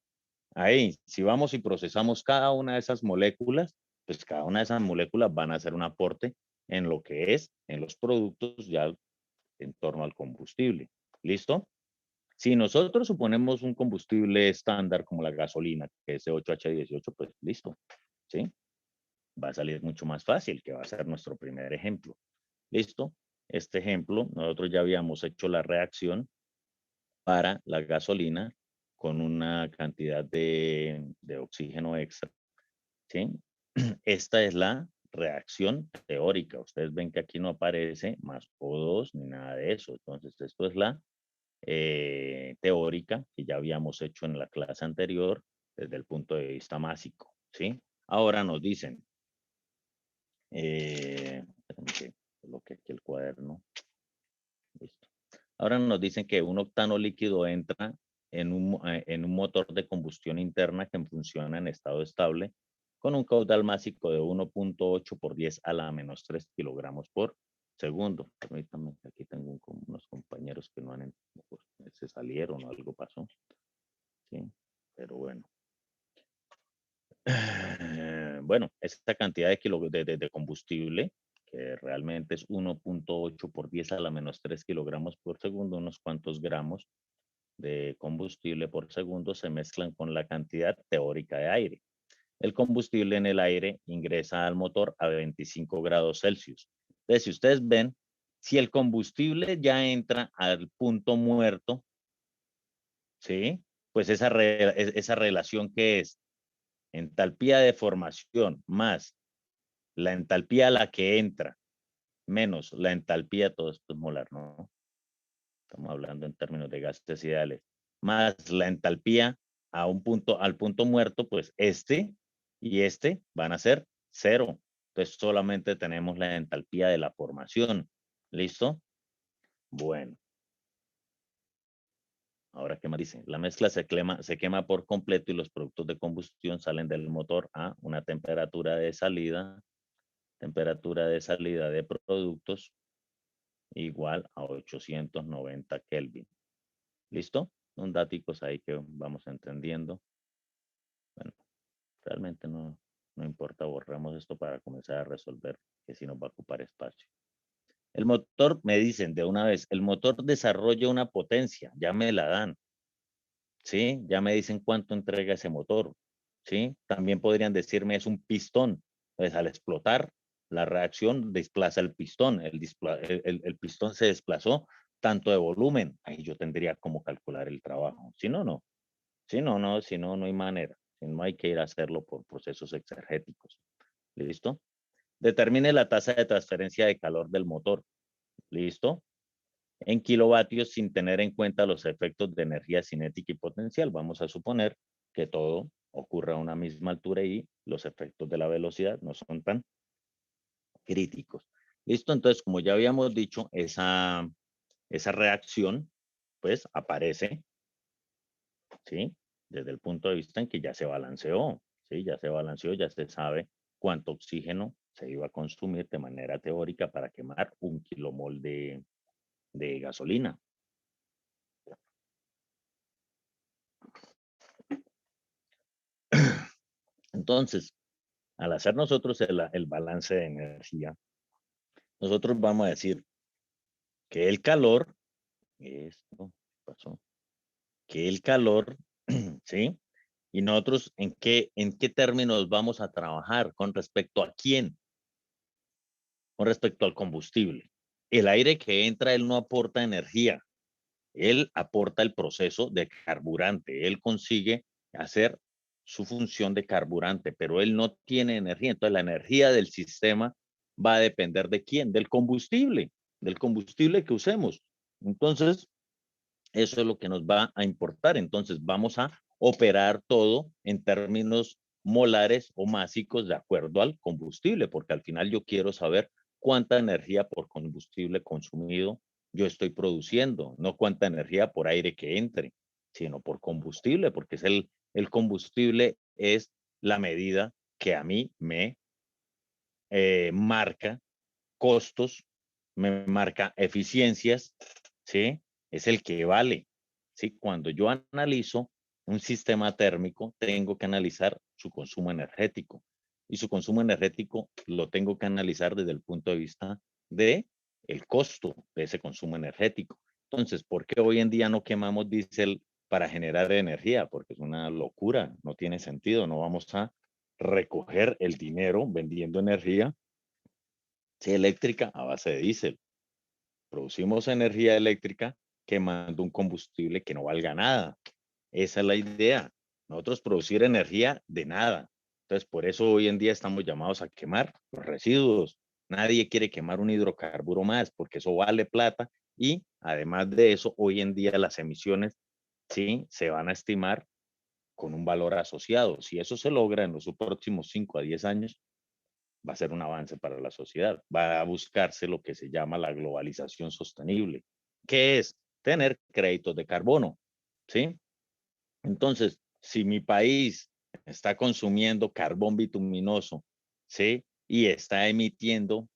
Ahí, si vamos y procesamos cada una de esas moléculas, pues cada una de esas moléculas van a hacer un aporte en lo que es, en los productos ya en torno al combustible. ¿Listo? Si nosotros suponemos un combustible estándar como la gasolina, que es C8H18, pues listo, ¿sí? Va a salir mucho más fácil, que va a ser nuestro primer ejemplo. ¿Listo? Este ejemplo, nosotros ya habíamos hecho la reacción para la gasolina con una cantidad de oxígeno extra, ¿sí? Esta es la reacción teórica. Ustedes ven que aquí no aparece más O2 ni nada de eso. Entonces, esto es la teórica que ya habíamos hecho en la clase anterior desde el punto de vista másico, ¿sí? Ahora nos dicen, que coloque aquí el cuaderno. Listo. Ahora nos dicen que un octano líquido entra en un motor de combustión interna que funciona en estado estable con un caudal másico de 1.8 por 10 a la menos 3 kilogramos por segundo. Permítanme, aquí tengo unos compañeros que no han, se salieron o algo pasó. Sí, pero bueno. Bueno, esta cantidad de combustible, que realmente es 1.8 por 10 a la menos 3 kilogramos por segundo, unos cuantos gramos de combustible por segundo, se mezclan con la cantidad teórica de aire. El combustible en el aire ingresa al motor a 25 grados Celsius. Entonces, si ustedes ven, si el combustible ya entra al punto muerto, ¿sí? Pues esa relación que es entalpía de formación más la entalpía a la que entra menos la entalpía, todo esto es molar, ¿no? Estamos hablando en términos de gases ideales, más la entalpía al punto muerto, pues este y este van a ser cero. Entonces solamente tenemos la entalpía de la formación. ¿Listo? Bueno. Ahora, ¿qué más dice? La mezcla se quema por completo y los productos de combustión salen del motor a una temperatura de salida de productos igual a 890 Kelvin. ¿Listo? Son datos ahí que vamos entendiendo. Bueno, realmente no importa, borramos esto para comenzar a resolver, que si nos va a ocupar espacio. El motor, me dicen de una vez, el motor desarrolla una potencia, ya me la dan, ¿sí? Ya me dicen cuánto entrega ese motor, ¿sí? También podrían decirme es un pistón, pues al explotar, la reacción desplaza el pistón, el pistón se desplazó tanto de volumen, ahí yo tendría como calcular el trabajo, si no, no, si no, no hay manera, si no hay que ir a hacerlo por procesos exergéticos, ¿listo? Determine la tasa de transferencia de calor del motor, ¿listo? En kilovatios sin tener en cuenta los efectos de energía cinética y potencial. Vamos a suponer que todo ocurre a una misma altura y los efectos de la velocidad no son tan críticos. ¿Listo? Entonces, como ya habíamos dicho, esa reacción pues aparece, ¿sí? Desde el punto de vista en que ya se balanceó, ¿sí? Ya se balanceó, ya se sabe cuánto oxígeno se iba a consumir de manera teórica para quemar 1 kilomol de gasolina. Entonces, al hacer nosotros el balance de energía, nosotros vamos a decir que el calor, esto pasó, que el calor, ¿sí? Y nosotros, ¿en qué términos vamos a trabajar? ¿Con respecto a quién? Con respecto al combustible. El aire que entra, él no aporta energía, él aporta el proceso de carburante, él consigue hacer su función de carburante, pero él no tiene energía. Entonces la energía del sistema va a depender de quién, del combustible que usemos. Entonces, eso es lo que nos va a importar. Entonces, vamos a operar todo en términos molares o másicos de acuerdo al combustible, porque al final yo quiero saber cuánta energía por combustible consumido yo estoy produciendo, no cuánta energía por aire que entre, sino por combustible, porque es el combustible es la medida que a mí me marca costos, me marca eficiencias, ¿sí? Es el que vale, ¿sí? Cuando yo analizo un sistema térmico, tengo que analizar su consumo energético. Y su consumo energético lo tengo que analizar desde el punto de vista de el costo de ese consumo energético. Entonces, ¿por qué hoy en día no quemamos diésel para generar energía? Porque es una locura, no tiene sentido, no vamos a recoger el dinero vendiendo energía eléctrica a base de diésel. Producimos energía eléctrica quemando un combustible que no valga nada. Esa es la idea. Nosotros producir energía de nada. Entonces, por eso hoy en día estamos llamados a quemar los residuos. Nadie quiere quemar un hidrocarburo más porque eso vale plata y además de eso, hoy en día las emisiones sí se van a estimar con un valor asociado. Si eso se logra en los próximos 5 a 10 años, va a ser un avance para la sociedad. Va a buscarse lo que se llama la globalización sostenible, que es tener créditos de carbono, ¿sí? Entonces, si mi país está consumiendo carbón bituminoso, ¿sí? Y está emitiendo,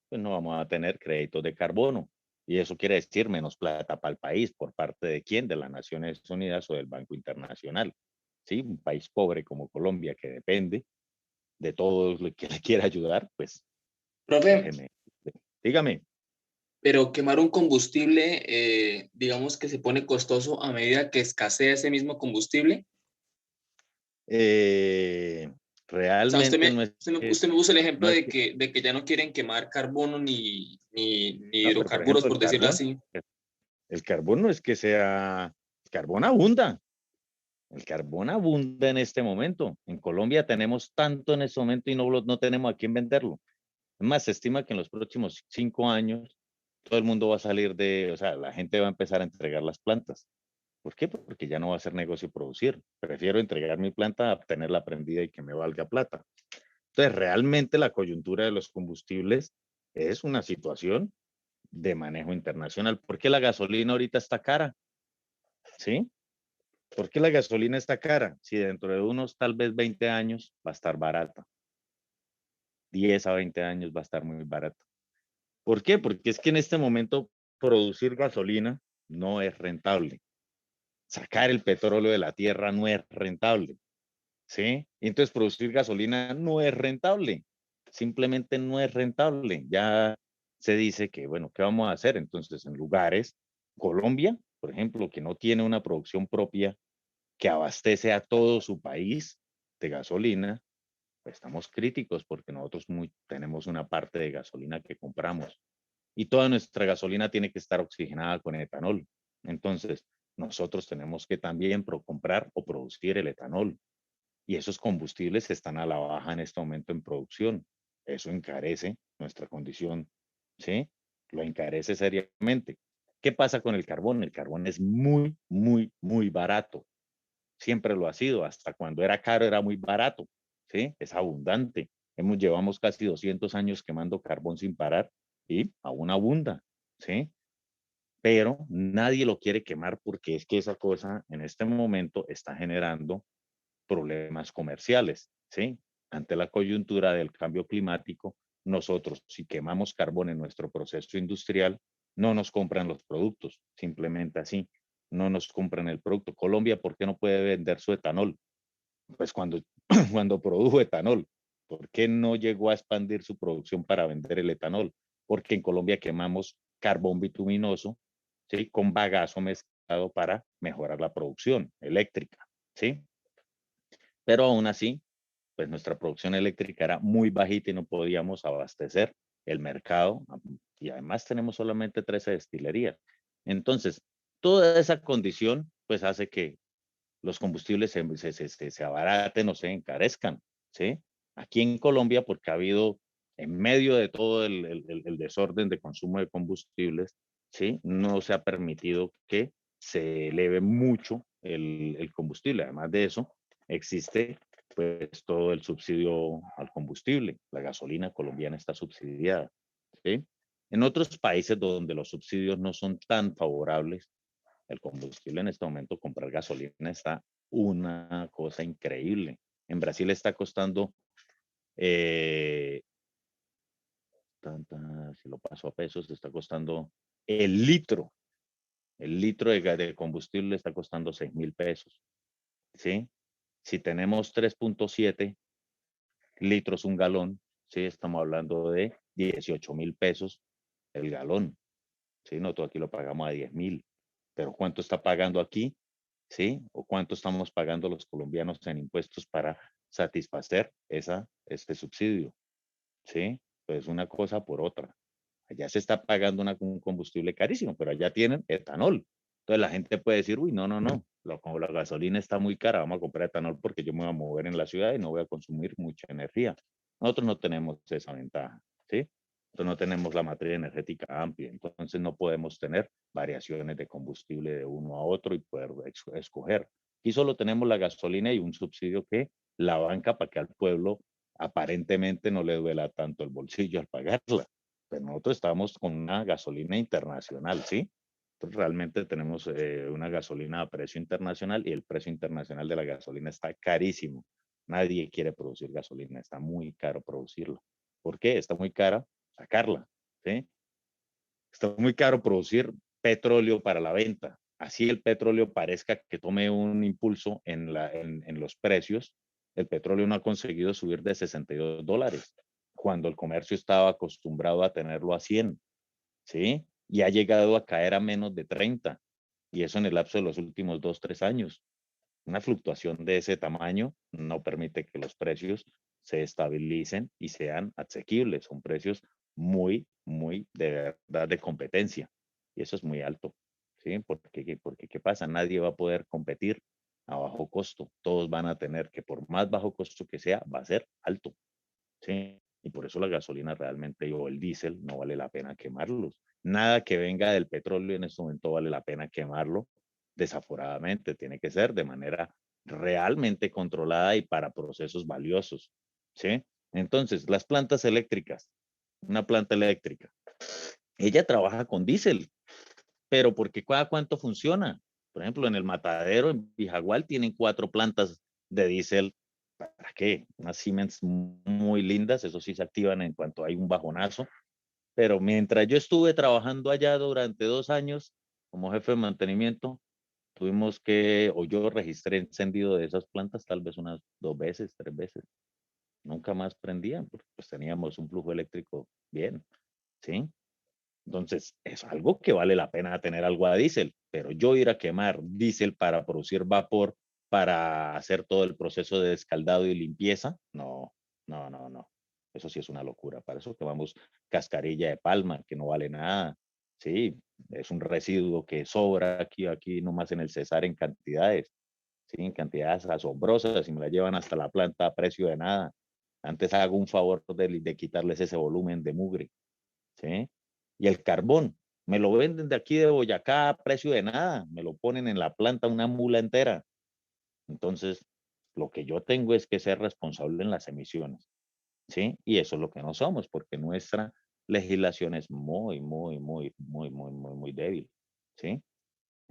pues no vamos a tener créditos de carbono. Y eso quiere decir menos plata para el país. ¿Por parte de quién? De las Naciones Unidas o del Banco Internacional. ¿Sí? Un país pobre como Colombia que depende de todo lo que le quiera ayudar, pues
Profe,
déjeme. Dígame.
pero quemar un combustible, digamos que se pone costoso a medida que escasea ese mismo combustible.
Eh,
O sea,
realmente no es que,
usted me puso el ejemplo
no es
de
que,
que ya no quieren quemar carbono ni
no, pero por
hidrocarburos,
ejemplo,
por decirlo así.
el carbón no es que sea, el carbón abunda en este momento. En Colombia tenemos tanto en este momento y no tenemos a quién venderlo. Es más, se estima que en los próximos 5 años todo el mundo va a salir o sea, la gente va a empezar a entregar las plantas. ¿Por qué? Porque ya no va a ser negocio producir. Prefiero entregar mi planta a tenerla prendida y que me valga plata. Entonces, realmente la coyuntura de los combustibles es una situación de manejo internacional. ¿Por qué la gasolina ahorita está cara? ¿Sí? ¿Por qué la gasolina está cara? Si dentro de unos tal vez 20 años va a estar barata. 10 a 20 años va a estar muy barata. ¿Por qué? Porque es que en este momento producir gasolina no es rentable. Sacar el petróleo de la tierra no es rentable, ¿sí? Entonces producir gasolina no es rentable, simplemente no es rentable. Ya se dice que, bueno, ¿qué vamos a hacer? Entonces, en lugares, Colombia, por ejemplo, que no tiene una producción propia que abastece a todo su país de gasolina, pues estamos críticos porque nosotros tenemos una parte de gasolina que compramos y toda nuestra gasolina tiene que estar oxigenada con etanol. Entonces, nosotros tenemos que también comprar o producir el etanol y esos combustibles están a la baja en este momento en producción. Eso encarece nuestra condición, ¿sí? Lo encarece seriamente. ¿Qué pasa con el carbón? El carbón es muy, muy, muy barato. Siempre lo ha sido. Hasta cuando era caro era muy barato, ¿sí? Es abundante. Llevamos casi 200 años quemando carbón sin parar y aún abunda, ¿sí? Pero nadie lo quiere quemar porque es que esa cosa en este momento está generando problemas comerciales, ¿sí? Ante la coyuntura del cambio climático, nosotros, si quemamos carbón en nuestro proceso industrial, no nos compran los productos, simplemente así, no nos compran el producto. Colombia, ¿por qué no puede vender su etanol? Pues cuando, cuando produjo etanol, ¿por qué no llegó a expandir su producción para vender el etanol? Porque en Colombia quemamos carbón bituminoso, ¿sí? Con bagazo mezclado para mejorar la producción eléctrica, ¿sí? Pero aún así, pues nuestra producción eléctrica era muy bajita y no podíamos abastecer el mercado y además tenemos solamente 13 destilerías. Entonces, toda esa condición pues hace que los combustibles se abaraten o se encarezcan, ¿sí? Aquí en Colombia, porque ha habido en medio de todo el desorden de consumo de combustibles, ¿sí? No se ha permitido que se eleve mucho el combustible. Además de eso, existe pues todo el subsidio al combustible. La gasolina colombiana está subsidiada, ¿sí? En otros países donde los subsidios no son tan favorables, el combustible en este momento, comprar gasolina está una cosa increíble. En Brasil está costando, eh, si lo paso a pesos, está costando el litro, de combustible está costando 6.000 pesos, ¿sí? Si tenemos 3.7 litros un galón, ¿sí? Estamos hablando de 18.000 pesos el galón, ¿sí? Nosotros aquí lo pagamos a 10.000, pero ¿cuánto está pagando aquí? ¿Sí? ¿O cuánto estamos pagando los colombianos en impuestos para satisfacer este subsidio? ¿Sí? Pues una cosa por otra. Allá se está pagando un combustible carísimo, pero allá tienen etanol. Entonces la gente puede decir, uy, no, no, no, como la gasolina está muy cara, vamos a comprar etanol porque yo me voy a mover en la ciudad y no voy a consumir mucha energía. Nosotros no tenemos esa ventaja, ¿sí? Nosotros no tenemos la materia energética amplia, entonces no podemos tener variaciones de combustible de uno a otro y poder escoger. Aquí solo tenemos la gasolina y un subsidio que la banca para que al pueblo aparentemente no le duela tanto el bolsillo al pagarla. Pero nosotros estamos con una gasolina internacional, ¿sí? Entonces realmente tenemos una gasolina a precio internacional y el precio internacional de la gasolina está carísimo. Nadie quiere producir gasolina, está muy caro producirla. ¿Por qué? Está muy cara sacarla, ¿sí? Está muy caro producir petróleo para la venta. Así el petróleo parezca que tome un impulso en los precios. El petróleo no ha conseguido subir de $62 cuando el comercio estaba acostumbrado a tenerlo a 100, ¿sí? Y ha llegado a caer a menos de 30, y eso en el lapso de los últimos 2, 3 años. Una fluctuación de ese tamaño no permite que los precios se estabilicen y sean asequibles. Son precios muy, muy de verdad de competencia. Y eso es muy alto. ¿Sí? Porque ¿qué pasa? Nadie va a poder competir a bajo costo. Todos van a tener que, por más bajo costo que sea, va a ser alto. ¿Sí? Y por eso la gasolina realmente o el diésel no vale la pena quemarlos. Nada que venga del petróleo en este momento vale la pena quemarlo desaforadamente. Tiene que ser de manera realmente controlada y para procesos valiosos. ¿Sí? Entonces, las plantas eléctricas, una planta eléctrica, ella trabaja con diésel, pero porque cada cuánto funciona. Por ejemplo, en el Matadero, en Vijagual, tienen 4 plantas de diésel. ¿Para qué? Unas Siemens muy lindas, eso sí se activan en cuanto hay un bajonazo, Pero mientras yo estuve trabajando allá durante 2 años como jefe de mantenimiento, tuvimos que, o yo registré encendido de esas plantas tal vez unas 2 veces, 3 veces. Nunca más prendían, porque pues teníamos un flujo eléctrico bien, ¿sí? Entonces, es algo que vale la pena tener algo a diésel, pero yo ir a quemar diésel para producir vapor, para hacer todo el proceso de descaldado y limpieza, no, no, no, no. Eso sí es una locura. Para eso quemamos cascarilla de palma, que no vale nada. Sí, es un residuo que sobra aquí nomás en el Cesar en cantidades, sí, en cantidades asombrosas y me la llevan hasta la planta a precio de nada. Antes hago un favor de quitarles ese volumen de mugre, ¿sí? Y el carbón, me lo venden de aquí de Boyacá a precio de nada, me lo ponen en la planta una mula entera. Entonces, lo que yo tengo es que ser responsable en las emisiones, ¿sí? Y eso es lo que no somos, porque nuestra legislación es muy débil, ¿sí?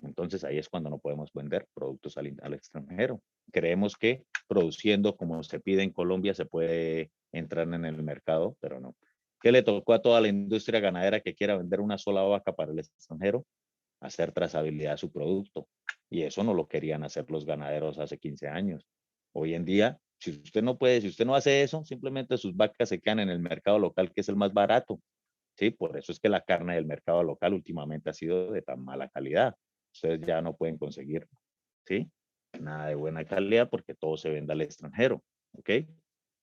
Entonces ahí es cuando no podemos vender productos al extranjero. Creemos que produciendo como se pide en Colombia se puede entrar en el mercado, pero no. ¿Qué le tocó a toda la industria ganadera que quiera vender una sola vaca para el extranjero? Hacer trazabilidad de su producto. Y eso no lo querían hacer los ganaderos hace 15 años. Hoy en día, si usted no puede, si usted no hace eso, simplemente sus vacas se quedan en el mercado local, que es el más barato. Sí, por eso es que la carne del mercado local últimamente ha sido de tan mala calidad. Ustedes ya no pueden conseguir, ¿sí? Nada de buena calidad porque todo se vende al extranjero, ¿ok?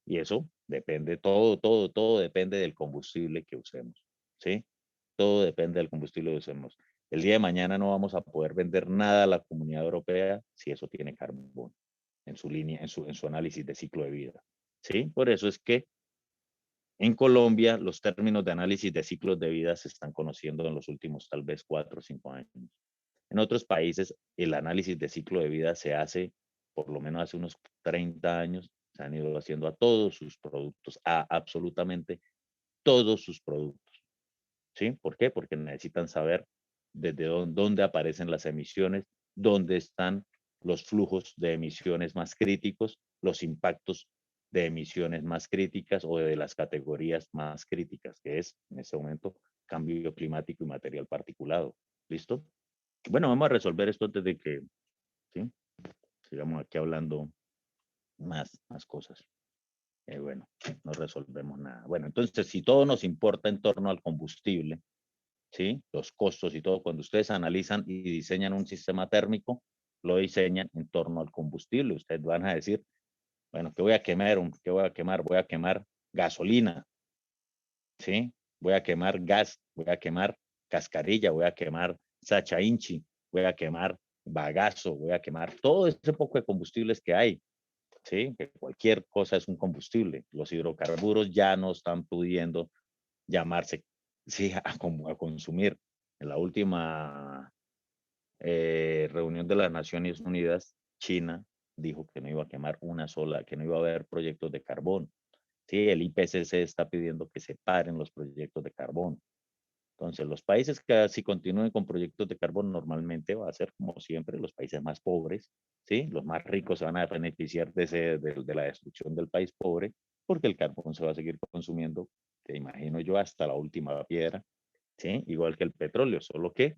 Y eso depende, todo depende del combustible que usemos, ¿sí? Todo depende del combustible que usemos. El día de mañana no vamos a poder vender nada a la Comunidad Europea si eso tiene carbón en su línea, en su análisis de ciclo de vida, ¿sí? Por eso es que en Colombia, los términos de análisis de ciclos de vida se están conociendo en los últimos tal vez 4 o 5 años. En otros países, el análisis de ciclo de vida se hace, por lo menos hace unos 30 años, se han ido haciendo a todos sus productos, a absolutamente todos sus productos. ¿Sí? ¿Por qué? Porque necesitan saber desde dónde aparecen las emisiones, dónde están los flujos de emisiones más críticos, los impactos de emisiones más críticas o de las categorías más críticas, que es en este momento cambio climático y material particulado. ¿Listo? Bueno, vamos a resolver esto antes de que, ¿sí? Sigamos aquí hablando más cosas. Bueno, no resolvemos nada. Bueno, entonces, si todo nos importa en torno al combustible, ¿sí? Los costos y todo, cuando ustedes analizan y diseñan un sistema térmico, lo diseñan en torno al combustible. Ustedes van a decir, bueno, ¿qué voy a quemar? ¿Qué voy a quemar? Voy a quemar gasolina, ¿sí? Voy a quemar gas, voy a quemar cascarilla, voy a quemar sacha inchi, voy a quemar bagazo, voy a quemar todo ese poco de combustibles que hay, ¿sí? Que cualquier cosa es un combustible. Los hidrocarburos ya no están pudiendo llamarse, sí, a consumir. En la última reunión de las Naciones Unidas, China dijo que no iba a quemar una sola, que no iba a haber proyectos de carbón. Sí, el IPCC está pidiendo que se paren los proyectos de carbón. Entonces, los países que si continúen con proyectos de carbón normalmente va a ser como siempre los países más pobres, ¿sí? Los más ricos se van a beneficiar de la destrucción del país pobre porque el carbón se va a seguir consumiendo, te imagino yo, hasta la última piedra, ¿sí? Igual que el petróleo, solo que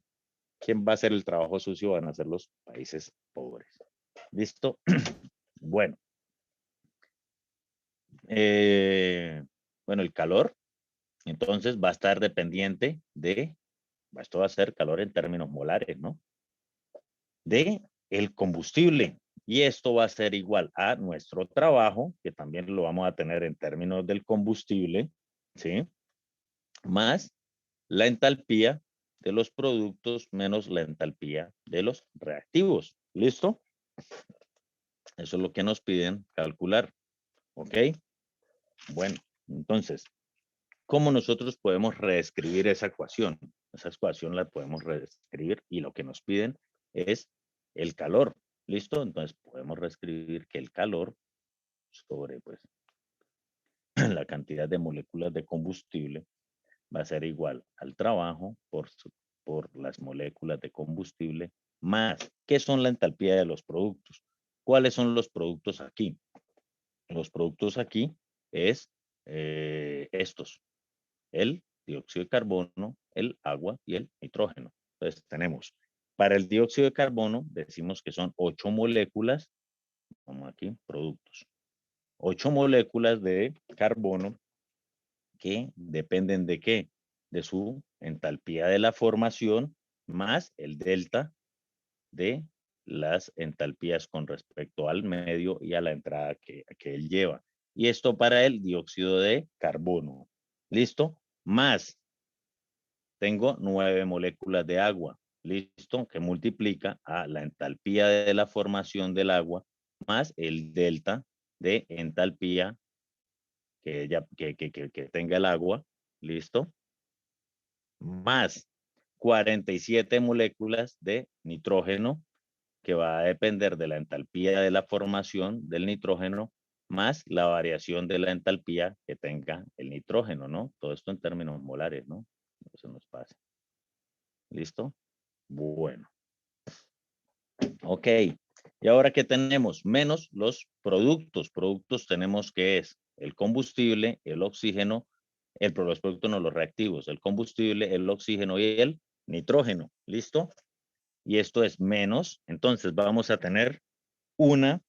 ¿quién va a hacer el trabajo sucio? Van a ser los países pobres. ¿Listo? Bueno. Bueno, el calor, entonces va a estar dependiente esto va a ser calor en términos molares, ¿no? De el combustible. Y esto va a ser igual a nuestro trabajo, que también lo vamos a tener en términos del combustible, ¿sí? Más la entalpía de los productos menos la entalpía de los reactivos. ¿Listo? Eso es lo que nos piden calcular. ¿Ok? Bueno, entonces, ¿cómo nosotros podemos reescribir esa ecuación? Esa ecuación la podemos reescribir y lo que nos piden es el calor. ¿Listo? Entonces podemos reescribir que el calor sobre pues la cantidad de moléculas de combustible va a ser igual al trabajo por las moléculas de combustible más, ¿qué son la entalpía de los productos? ¿Cuáles son los productos aquí? Los productos aquí es estos, el dióxido de carbono, el agua y el nitrógeno. Entonces tenemos, para el dióxido de carbono, decimos que son 8 moléculas, como aquí, productos. 8 moléculas de carbono que dependen de qué? De su entalpía de la formación más el delta de las entalpías con respecto al medio y a la entrada que él lleva. Y esto para el dióxido de carbono. ¿Listo? Más, tengo 9 moléculas de agua. ¿Listo? Que multiplica a la entalpía de la formación del agua más el delta de entalpía que tenga el agua. ¿Listo? Más 47 moléculas de nitrógeno, que va a depender de la entalpía de la formación del nitrógeno más la variación de la entalpía que tenga el nitrógeno, ¿no? Todo esto en términos molares, ¿no? No se nos pase. ¿Listo? Bueno. Ok. Y ahora, ¿qué tenemos? Menos los productos. Productos tenemos que es el combustible, el oxígeno, los productos no, los reactivos, el combustible, el oxígeno y el nitrógeno. ¿Listo? Y esto es menos. Entonces vamos a tener una,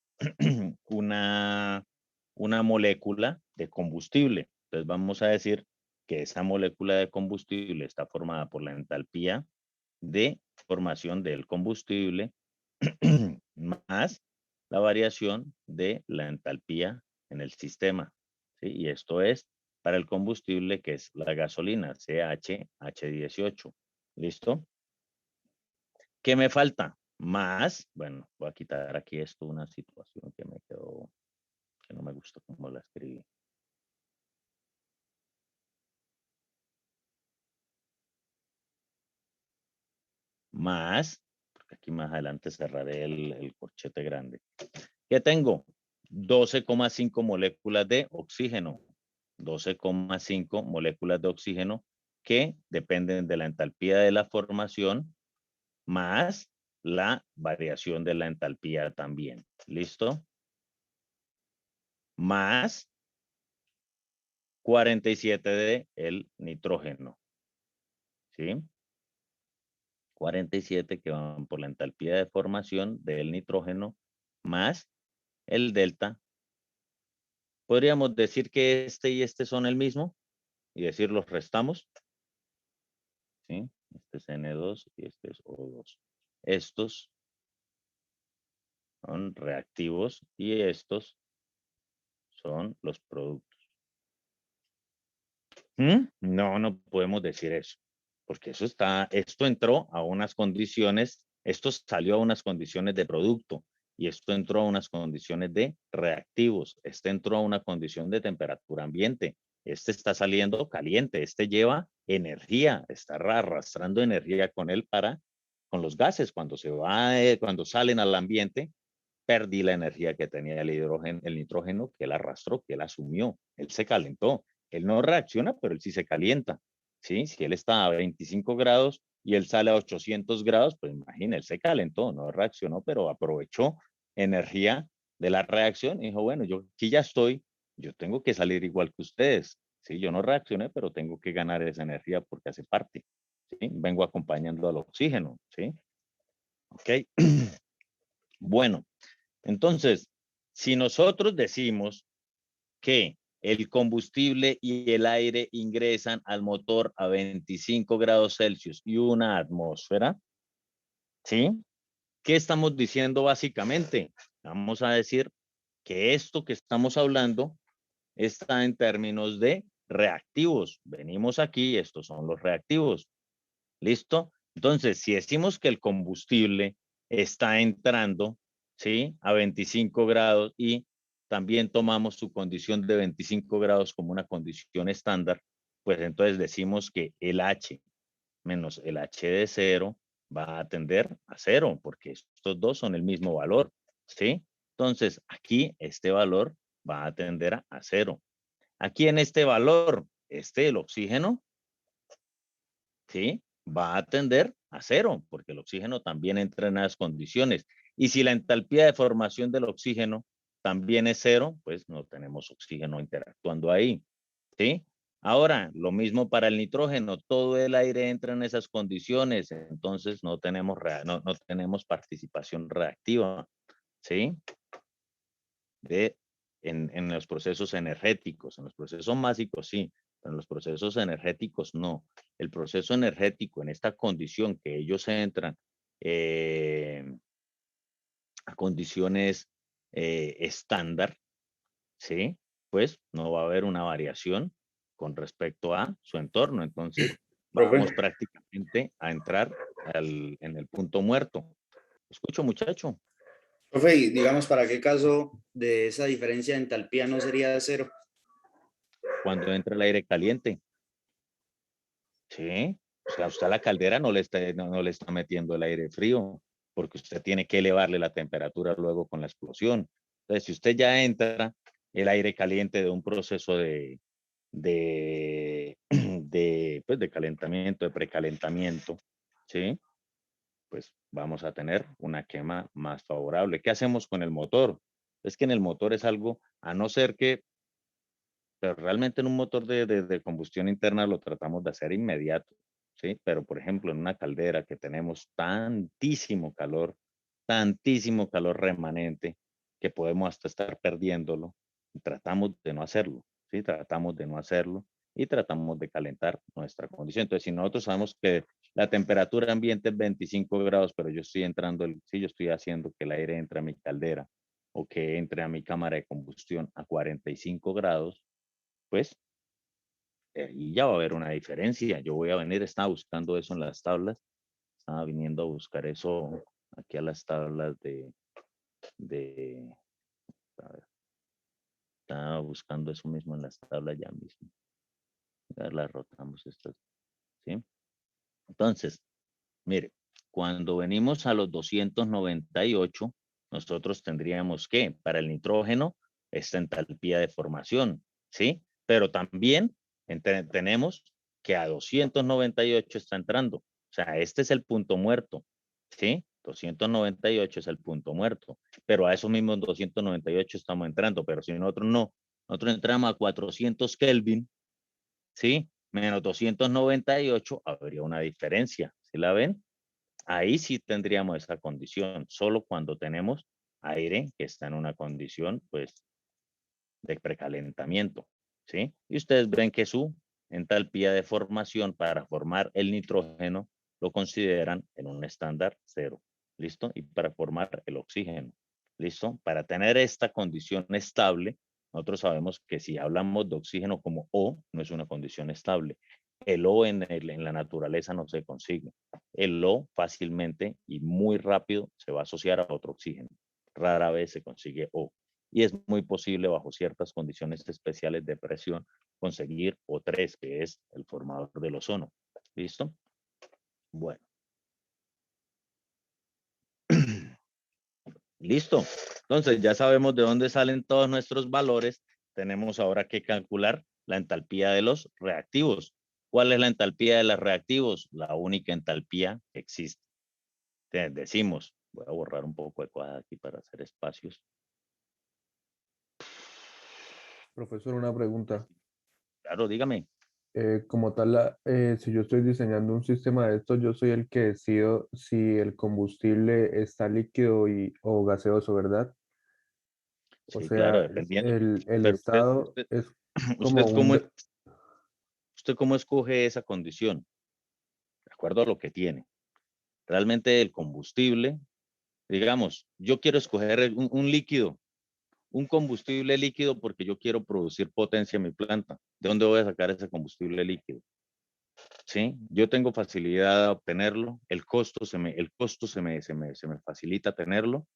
una molécula de combustible. Entonces vamos a decir que esa molécula de combustible está formada por la entalpía de formación del combustible más la variación de la entalpía en el sistema. ¿Sí? Y esto es para el combustible que es la gasolina, CH18. ¿Listo? ¿Qué me falta? Más, bueno, voy a quitar aquí esto, una situación que me quedó, que no me gustó cómo la escribí. Más, porque aquí más adelante cerraré el corchete grande. ¿Qué tengo? 12,5 moléculas de oxígeno. 12,5 moléculas de oxígeno que dependen de la entalpía de la formación más la variación de la entalpía también. ¿Listo? Más 47 de el nitrógeno. ¿Sí? 47 que van por la entalpía de formación del nitrógeno más el delta. Podríamos decir que este y este son el mismo y decir los restamos. ¿Sí? Este es N2 y este es O2. Estos son reactivos y estos son los productos. No, no podemos decir eso, porque esto entró a unas condiciones, esto salió a unas condiciones de producto y esto entró a unas condiciones de reactivos, este entró a una condición de temperatura ambiente, este está saliendo caliente, este lleva energía, está arrastrando energía con él con los gases, cuando salen al ambiente, perdí la energía que tenía el nitrógeno que él arrastró, que él asumió, él se calentó. Él no reacciona, pero él sí se calienta. ¿Sí? Si él está a 25 grados y él sale a 800 grados, pues imagina, él se calentó, no reaccionó, pero aprovechó energía de la reacción y dijo, bueno, yo aquí ya estoy, yo tengo que salir igual que ustedes. Sí, yo no reaccioné, pero tengo que ganar esa energía porque hace parte. ¿Sí? Vengo acompañando al oxígeno. ¿Sí? Ok. Bueno, entonces, si nosotros decimos que el combustible y el aire ingresan al motor a 25 grados Celsius y una atmósfera, ¿sí? ¿Qué estamos diciendo básicamente? Vamos a decir que esto que estamos hablando está en términos de reactivos. Venimos aquí, estos son los reactivos. ¿Listo? Entonces, si decimos que el combustible está entrando, ¿sí? A 25 grados y también tomamos su condición de 25 grados como una condición estándar, pues entonces decimos que el H menos el H de cero va a tender a cero, porque estos dos son el mismo valor, ¿sí? Entonces, aquí este valor va a tender a cero. Aquí en este valor, el oxígeno, ¿sí? Va a tender a cero, porque el oxígeno también entra en esas condiciones. Y si la entalpía de formación del oxígeno también es cero, pues no tenemos oxígeno interactuando ahí, ¿sí? Ahora, lo mismo para el nitrógeno, todo el aire entra en esas condiciones, entonces no tenemos, no tenemos participación reactiva, ¿sí? En los procesos energéticos, en los procesos básicos sí, pero en los procesos energéticos no. El proceso energético en esta condición que ellos entran a condiciones estándar, ¿sí? Pues no va a haber una variación con respecto a su entorno. Entonces, vamos
Profe,
prácticamente a entrar en el punto muerto. Escucho, muchacho.
profe, y digamos, ¿para qué caso de esa diferencia de entalpía no sería de cero?
Cuando entra el aire caliente, ¿sí? O sea, usted a la caldera no le está metiendo el aire frío, porque usted tiene que elevarle la temperatura luego con la explosión. Entonces, si usted ya entra el aire caliente de un proceso pues de calentamiento, de precalentamiento, ¿sí? Pues vamos a tener una quema más favorable. ¿Qué hacemos con el motor? Es que en el motor es algo, a no ser que, pero realmente en un motor de combustión interna lo tratamos de hacer inmediato, ¿sí? Pero por ejemplo en una caldera que tenemos tantísimo calor remanente, que podemos hasta estar perdiéndolo, tratamos de no hacerlo, ¿sí? Tratamos de no hacerlo y tratamos de calentar nuestra condición. Entonces, si nosotros sabemos que la temperatura ambiente es 25 grados, pero yo estoy yo estoy haciendo que el aire entre a mi caldera o que entre a mi cámara de combustión a 45 grados, pues y ya va a haber una diferencia. Yo voy a venir, estaba buscando eso en las tablas, estaba viniendo a buscar eso aquí a las tablas de a ver, estaba buscando eso mismo en las tablas ya mismo. Ya las rotamos estas, ¿sí? Entonces, mire, cuando venimos a los 298, nosotros tendríamos que, para el nitrógeno, esta entalpía de formación, ¿sí? Pero también tenemos que a 298 está entrando. O sea, este es el punto muerto, ¿sí? 298 es el punto muerto, pero a esos mismos 298 estamos entrando, pero si nosotros no, nosotros entramos a 400 Kelvin, ¿sí? Menos 298, habría una diferencia, ¿sí la ven? Ahí sí tendríamos esa condición, solo cuando tenemos aire que está en una condición, pues, de precalentamiento, ¿sí? Y ustedes ven que su entalpía de formación para formar el nitrógeno lo consideran en un estándar cero, ¿listo? Y para formar el oxígeno, ¿listo? Para tener esta condición estable, nosotros sabemos que si hablamos de oxígeno como O, no es una condición estable. El O en la naturaleza no se consigue. El O fácilmente y muy rápido se va a asociar a otro oxígeno. Rara vez se consigue O y es muy posible bajo ciertas condiciones especiales de presión conseguir O3, que es el formador del ozono. ¿Listo? Bueno. Listo. Entonces ya sabemos de dónde salen todos nuestros valores. Tenemos ahora que calcular la entalpía de los reactivos. ¿Cuál es la entalpía de los reactivos? La única entalpía que existe. Entonces, decimos, voy a borrar un poco de cosas aquí para hacer espacios.
Profesor, una pregunta.
Claro, dígame.
Como tal, si yo estoy diseñando un sistema de estos, yo soy el que decido si el combustible está líquido o gaseoso, ¿verdad? O
Sí, claro,
sea,
dependiendo.
el
Pero
estado es como
usted cómo, usted cómo escoge esa condición, de acuerdo a lo que tiene. Realmente el combustible, digamos, yo quiero escoger un líquido, un combustible líquido porque yo quiero producir potencia en mi planta. ¿De dónde voy a sacar ese combustible líquido? ¿Sí? Yo tengo facilidad de obtenerlo, el costo se me facilita tenerlo,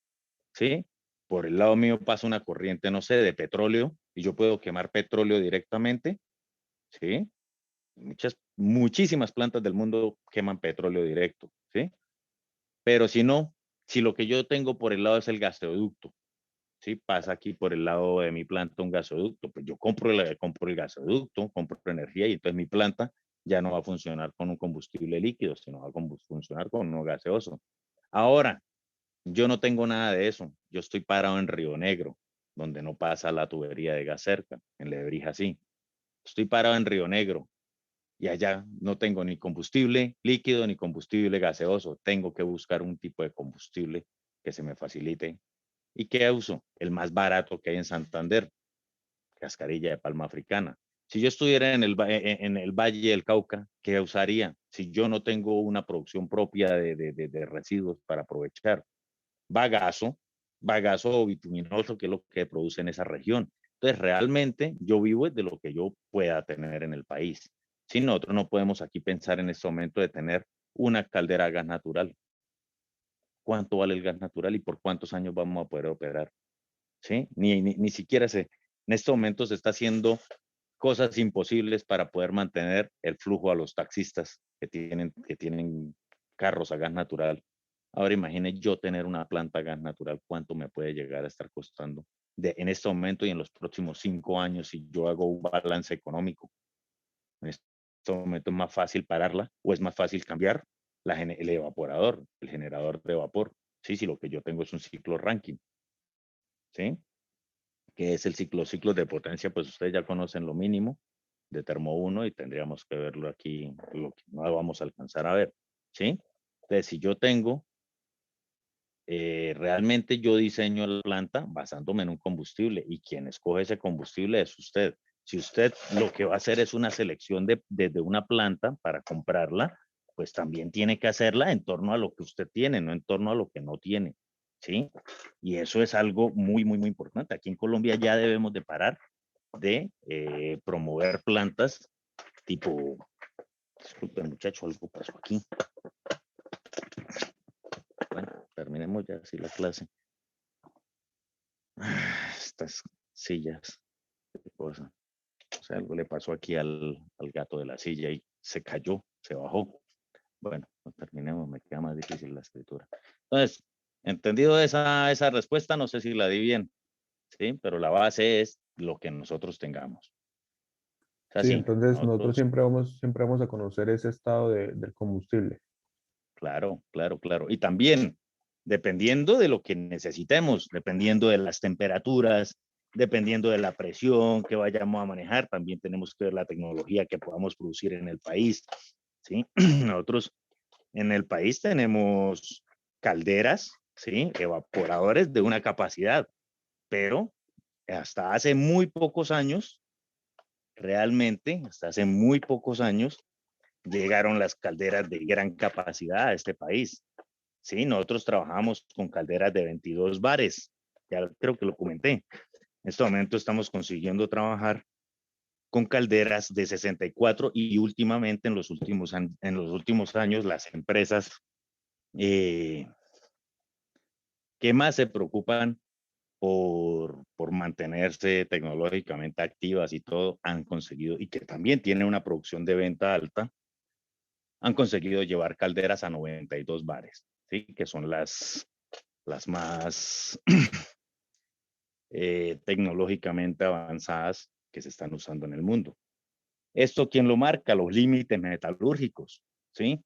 ¿sí? Por el lado mío pasa una corriente, no sé, de petróleo y yo puedo quemar petróleo directamente, ¿sí? Muchísimas plantas del mundo queman petróleo directo, ¿sí? Pero si no, si lo que yo tengo por el lado es el gasoducto, ¿sí? Pasa aquí por el lado de mi planta un gasoducto, pues yo compro el gasoducto, compro energía y entonces mi planta ya no va a funcionar con un combustible líquido, sino va a funcionar con uno gaseoso. Ahora, yo no tengo nada de eso. Yo estoy parado en Río Negro, donde no pasa la tubería de gas cerca, en Lebrija sí. Estoy parado en Río Negro y allá no tengo ni combustible líquido ni combustible gaseoso. Tengo que buscar un tipo de combustible que se me facilite. ¿Y qué uso? El más barato que hay en Santander, cascarilla de palma africana. Si yo estuviera en el Valle del Cauca, ¿qué usaría? Si yo no tengo una producción propia de residuos para aprovechar. Bagazo, bagazo bituminoso, que es lo que produce en esa región. Entonces, realmente yo vivo de lo que yo pueda tener en el país. Si nosotros no podemos aquí pensar en este momento de tener una caldera de gas natural. ¿Cuánto vale el gas natural y por cuántos años vamos a poder operar? ¿Sí? Ni siquiera en este momento se está haciendo cosas imposibles para poder mantener el flujo a los taxistas que tienen carros a gas natural. Ahora imagine yo tener una planta a gas natural, ¿cuánto me puede llegar a estar costando en este momento y en los próximos 5 años si yo hago un balance económico? En este momento es más fácil pararla o es más fácil cambiar el evaporador, el generador de vapor. Sí, si lo que yo tengo es un ciclo Rankine, ¿sí? Que es el ciclo de potencia, pues ustedes ya conocen lo mínimo de termo 1 y tendríamos que verlo aquí, lo que no vamos a alcanzar a ver, ¿sí? Entonces, si yo tengo, realmente yo diseño la planta basándome en un combustible y quien escoge ese combustible es usted. Si usted lo que va a hacer es una selección de una planta para comprarla, pues también tiene que hacerla en torno a lo que usted tiene, no en torno a lo que no tiene, ¿sí? Y eso es algo muy, muy, muy importante. Aquí en Colombia ya debemos de parar de promover plantas tipo, disculpen muchacho, algo pasó aquí. Bueno, terminemos ya así la clase. Estas sillas, qué cosa. O sea, algo le pasó aquí al gato de la silla y se cayó, se bajó. Bueno, no terminemos, me queda más difícil la escritura. Entonces, entendido esa respuesta, no sé si la di bien, ¿sí? Pero la base es lo que nosotros tengamos. O sea,
Sí,
sí,
entonces nosotros
nosotros,
siempre vamos a conocer ese estado del combustible.
claro, claro, claro. Y también, dependiendo de lo que necesitemos, dependiendo de las temperaturas, dependiendo de la presión que vayamos a manejar, también tenemos que ver la tecnología que podamos producir en el país, ¿sí? Nosotros en el país tenemos calderas, ¿sí? Evaporadores de una capacidad, pero hasta hace muy pocos años, realmente, hasta hace muy pocos años, llegaron las calderas de gran capacidad a este país. Sí, nosotros trabajamos con calderas de 22 bares, ya creo que lo comenté. En este momento estamos consiguiendo trabajar con calderas de 64 y últimamente en los últimos años las empresas que más se preocupan por mantenerse tecnológicamente activas y todo, han conseguido, y que también tienen una producción de venta alta, han conseguido llevar calderas a 92 bares, ¿sí? Que son las más tecnológicamente avanzadas que se están usando en el mundo. ¿Esto quién lo marca? Los límites metalúrgicos, ¿sí?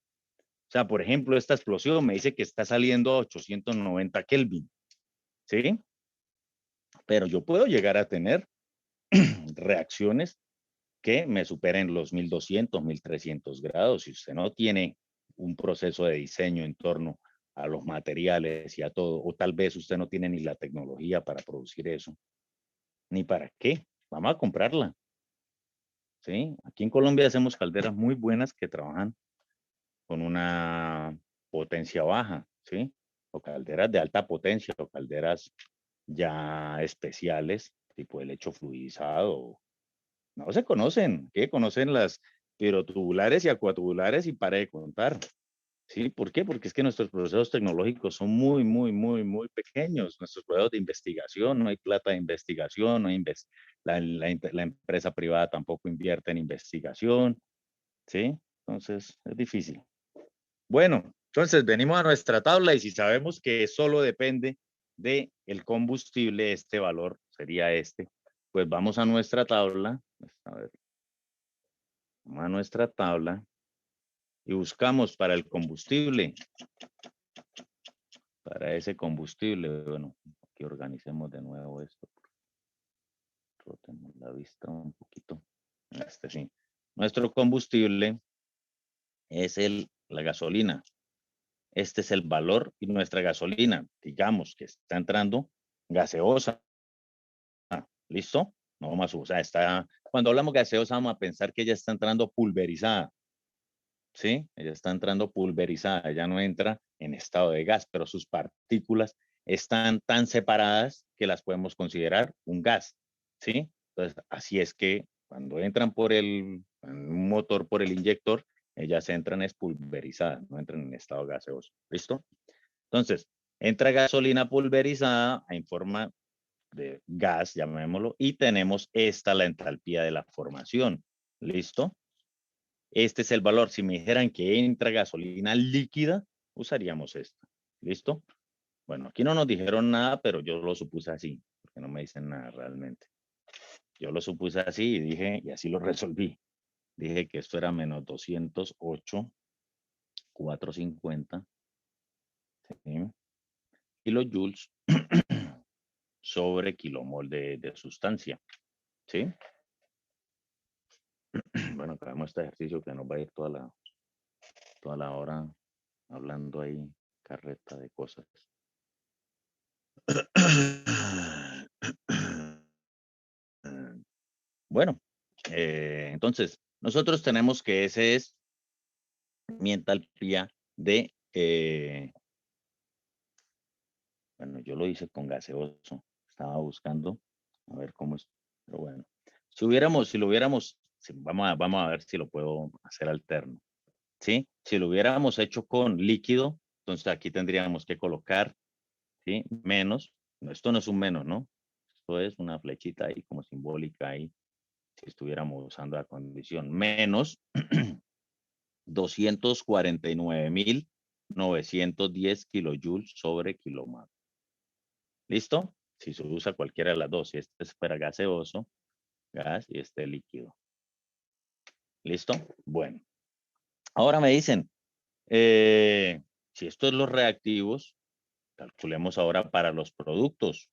O sea, por ejemplo, esta explosión me dice que está saliendo a 890 Kelvin, ¿sí? Pero yo puedo llegar a tener reacciones que me superen los 1200, 1300 grados. Si usted no tiene un proceso de diseño en torno a los materiales y a todo, o tal vez usted no tiene ni la tecnología para producir eso, ni para qué, vamos a comprarla. ¿Sí? Aquí en Colombia hacemos calderas muy buenas que trabajan con una potencia baja, ¿sí? O calderas de alta potencia, o calderas ya especiales, tipo el lecho fluidizado. No se conocen, ¿qué? Conocen las pirotubulares y acuatubulares y pare de contar. ¿Sí? ¿Por qué? Porque es que nuestros procesos tecnológicos son muy, muy, muy, muy pequeños. Nuestros procesos de investigación, no hay plata de investigación, no hay la empresa privada tampoco invierte en investigación, ¿sí? Entonces, es difícil. Bueno, entonces venimos a nuestra tabla y si sabemos que solo depende del combustible, este valor sería este, pues vamos a nuestra tabla, a ver, vamos a nuestra tabla y buscamos para el combustible, para ese combustible, bueno, aquí organicemos de nuevo esto, rotemos la vista un poquito, Este sí. Nuestro combustible es la gasolina. Este es el valor y nuestra gasolina, digamos que está entrando gaseosa. ¿Listo? No más, o sea, cuando hablamos gaseosa vamos a pensar que ella está entrando pulverizada. ¿Sí? Ella está entrando pulverizada, ella no entra en estado de gas, pero sus partículas están tan separadas que las podemos considerar un gas. ¿Sí? Entonces, así es que cuando entran por un motor, por el inyector, ellas entran es pulverizadas, no entran en estado gaseoso. ¿Listo? Entonces, entra gasolina pulverizada en forma de gas, llamémoslo, y tenemos la entalpía de la formación. ¿Listo? Este es el valor. Si me dijeran que entra gasolina líquida, usaríamos esta. ¿Listo? Bueno, aquí no nos dijeron nada, pero yo lo supuse así, porque no me dicen nada realmente. Yo lo supuse así y dije, y así lo resolví. Dije que esto era menos 208, 450, ¿sí? kilojoules sobre kilomol de sustancia, ¿sí? Bueno, acabamos este ejercicio que nos va a ir toda la hora hablando ahí carreta de cosas. Bueno, entonces, nosotros tenemos que ese es mi entalpía de, bueno, yo lo hice con gaseoso, estaba buscando, a ver cómo es, pero bueno, si lo hubiéramos, vamos a ver si lo puedo hacer alterno, ¿sí? Si lo hubiéramos hecho con líquido, entonces aquí tendríamos que colocar, ¿sí? Menos, no, esto no es un menos, ¿no? Esto es una flechita ahí como simbólica ahí, si estuviéramos usando la condición, menos 249.910 kilojoules sobre kilomol. ¿Listo? Si se usa cualquiera de las dos, si este es para gaseoso, gas y este líquido. ¿Listo? Bueno. Ahora me dicen, si esto es los reactivos, calculemos ahora para los productos.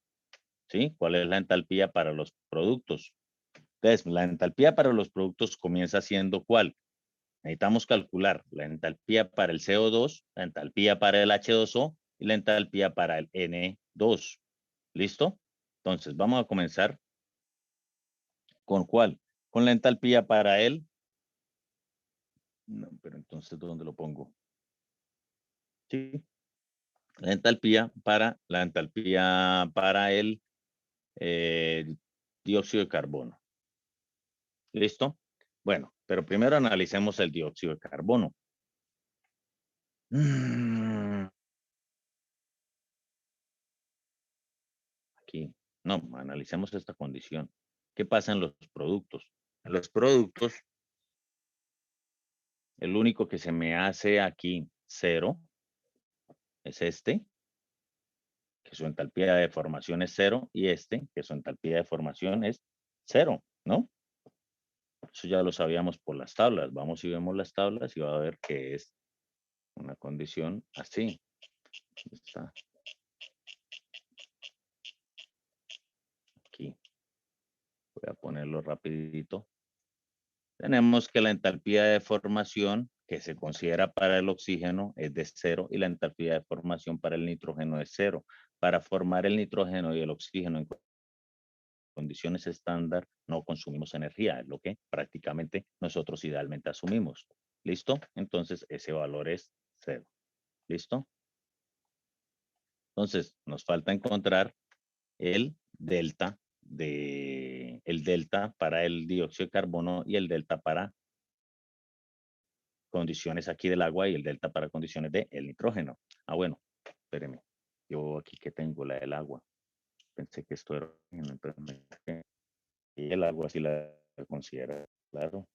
¿Sí? ¿Cuál es la entalpía para los productos? Entonces, la entalpía para los productos comienza siendo ¿cuál? Necesitamos calcular la entalpía para el CO2, la entalpía para el H2O y la entalpía para el N2. ¿Listo? Entonces, vamos a comenzar ¿con cuál? Con la entalpía para el... No, pero entonces, ¿dónde lo pongo? Sí. La entalpía para el dióxido de carbono. ¿Listo? Bueno, pero primero analicemos el dióxido de carbono. Aquí, no, analicemos esta condición. ¿Qué pasa en los productos? En los productos, el único que se me hace aquí cero es este, que su entalpía de formación es cero, y este, que su entalpía de formación es cero, ¿no? Eso ya lo sabíamos por las tablas. Vamos y vemos las tablas y va a ver que es una condición así. Está aquí. Voy a ponerlo rapidito. Tenemos que la entalpía de formación que se considera para el oxígeno es de 0 y la entalpía de formación para el nitrógeno es 0. Para formar el nitrógeno y el oxígeno en condiciones estándar no consumimos energía, es lo que prácticamente nosotros idealmente asumimos. ¿Listo? Entonces ese valor es 0. ¿Listo? Entonces nos falta encontrar el delta para el dióxido de carbono y el delta para condiciones aquí del agua y el delta para condiciones del nitrógeno. Ah, bueno, espéreme. Yo aquí que tengo la del agua. Pensé que esto era y el agua sí la considera, claro.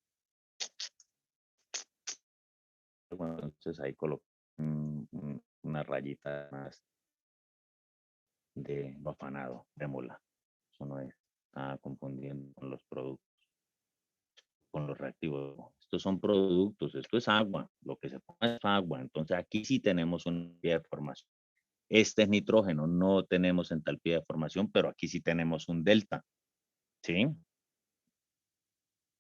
Bueno, entonces ahí coloco una rayita más de no afanado, démosla. Eso no es, está confundiendo con los productos, con los reactivos. Estos son productos, esto es agua, lo que se pone es agua. Entonces aquí sí tenemos una vía de formación. Este es nitrógeno, no tenemos entalpía de formación, pero aquí sí tenemos un delta. ¿Sí?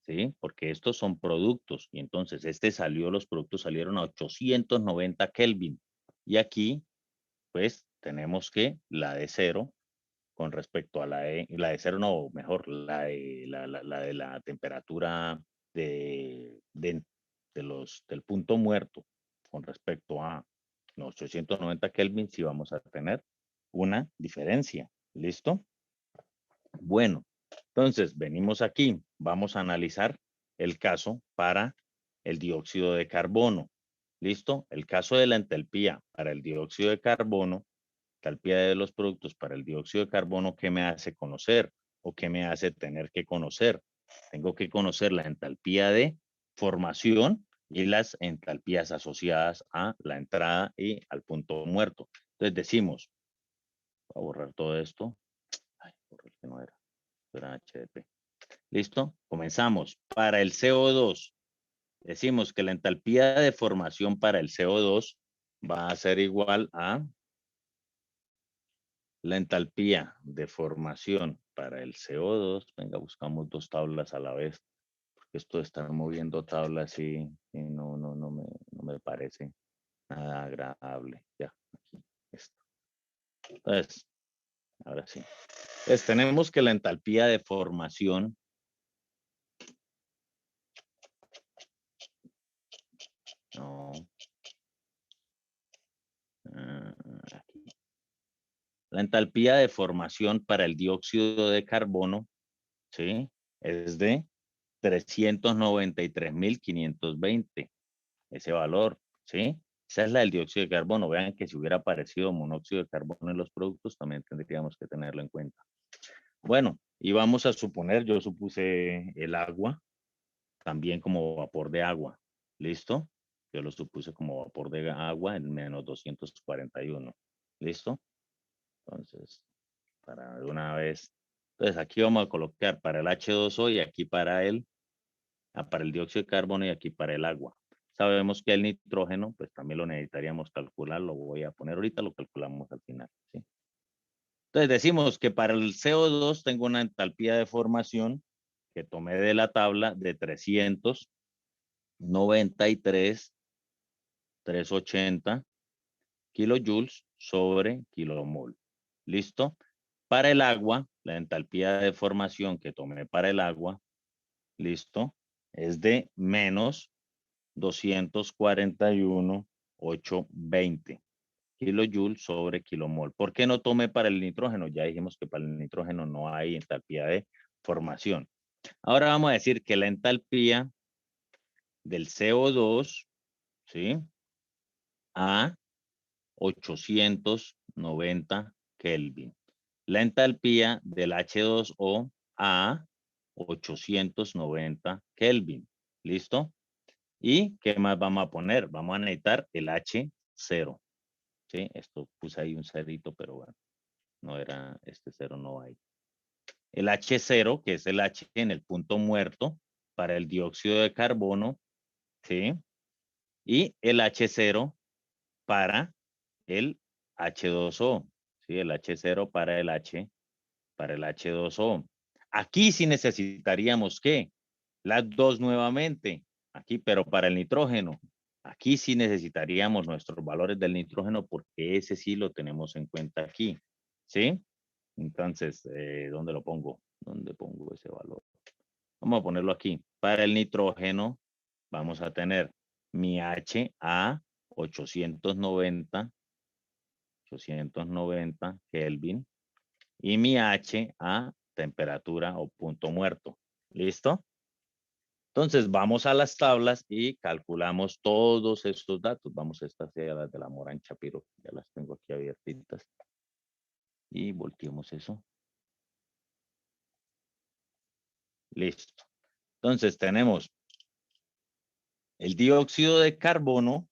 ¿sí? Porque estos son productos y entonces los productos salieron a 890 Kelvin. Y aquí, pues, tenemos que la de 0 con respecto a la de 0 no, mejor, la de la temperatura del punto muerto con respecto a los 890 Kelvin, sí vamos a tener una diferencia. ¿Listo? Bueno, entonces venimos aquí, vamos a analizar el caso para el dióxido de carbono. ¿Listo? El caso de la entalpía para el dióxido de carbono, entalpía de los productos para el dióxido de carbono, ¿qué me hace conocer o qué me hace tener que conocer? Tengo que conocer la entalpía de formación y las entalpías asociadas a la entrada y al punto muerto. Entonces decimos, voy a borrar todo esto. Ay, borré el que no era HDP. ¿Listo? Comenzamos. Para el CO2, decimos que la entalpía de formación para el CO2 va a ser igual a la entalpía de formación para el CO2. Venga, buscamos dos tablas a la vez, porque esto de estar moviendo tablas y no me parece nada agradable. Ya, aquí, esto. Entonces, ahora sí. Entonces, tenemos que la entalpía de formación aquí. La entalpía de formación para el dióxido de carbono, ¿sí? Es de 393.520, ese valor, ¿sí? Esa es la del dióxido de carbono. Vean que si hubiera aparecido monóxido de carbono en los productos, también tendríamos que tenerlo en cuenta. Bueno, y vamos a suponer, yo supuse el agua también como vapor de agua. ¿Listo? Yo lo supuse como vapor de agua en menos 241. ¿Listo? Entonces, para de una vez. Entonces, aquí vamos a colocar para el H2O y aquí para el dióxido de carbono y aquí para el agua. Sabemos que el nitrógeno, pues también lo necesitaríamos calcular, lo voy a poner ahorita, lo calculamos al final, ¿sí? Entonces decimos que para el CO2 tengo una entalpía de formación que tomé de la tabla de 393,380 kilojoules sobre kilomol. ¿Listo? Para el agua, la entalpía de formación que tomé para el agua, ¿listo? Es de menos 241,820 kilojoules sobre kilomol. ¿Por qué no tomé para el nitrógeno? Ya dijimos que para el nitrógeno no hay entalpía de formación. Ahora vamos a decir que la entalpía del CO2, ¿sí? A 890 Kelvin. La entalpía del H2O a 890 Kelvin. ¿Listo? ¿Y qué más vamos a poner? Vamos a necesitar el H0. ¿Sí? Esto puse ahí un cerito, pero bueno, no era, este cero no hay. El H0, que es el H en el punto muerto para el dióxido de carbono, ¿sí? Y el H0 para el H2O, ¿sí? El H0 para el H2O. Aquí sí necesitaríamos, ¿qué? Las dos nuevamente, aquí, pero para el nitrógeno. Aquí sí necesitaríamos nuestros valores del nitrógeno porque ese sí lo tenemos en cuenta aquí, ¿sí? Entonces, ¿dónde lo pongo? ¿Dónde pongo ese valor? Vamos a ponerlo aquí. Para el nitrógeno vamos a tener mi H a 890 Kelvin y mi H a temperatura o punto muerto. ¿Listo? Entonces vamos a las tablas y calculamos todos estos datos. Vamos a estas las de la Morán Chapiro. Ya las tengo aquí abiertitas. Y volteemos eso. Listo. Entonces tenemos el dióxido de carbono,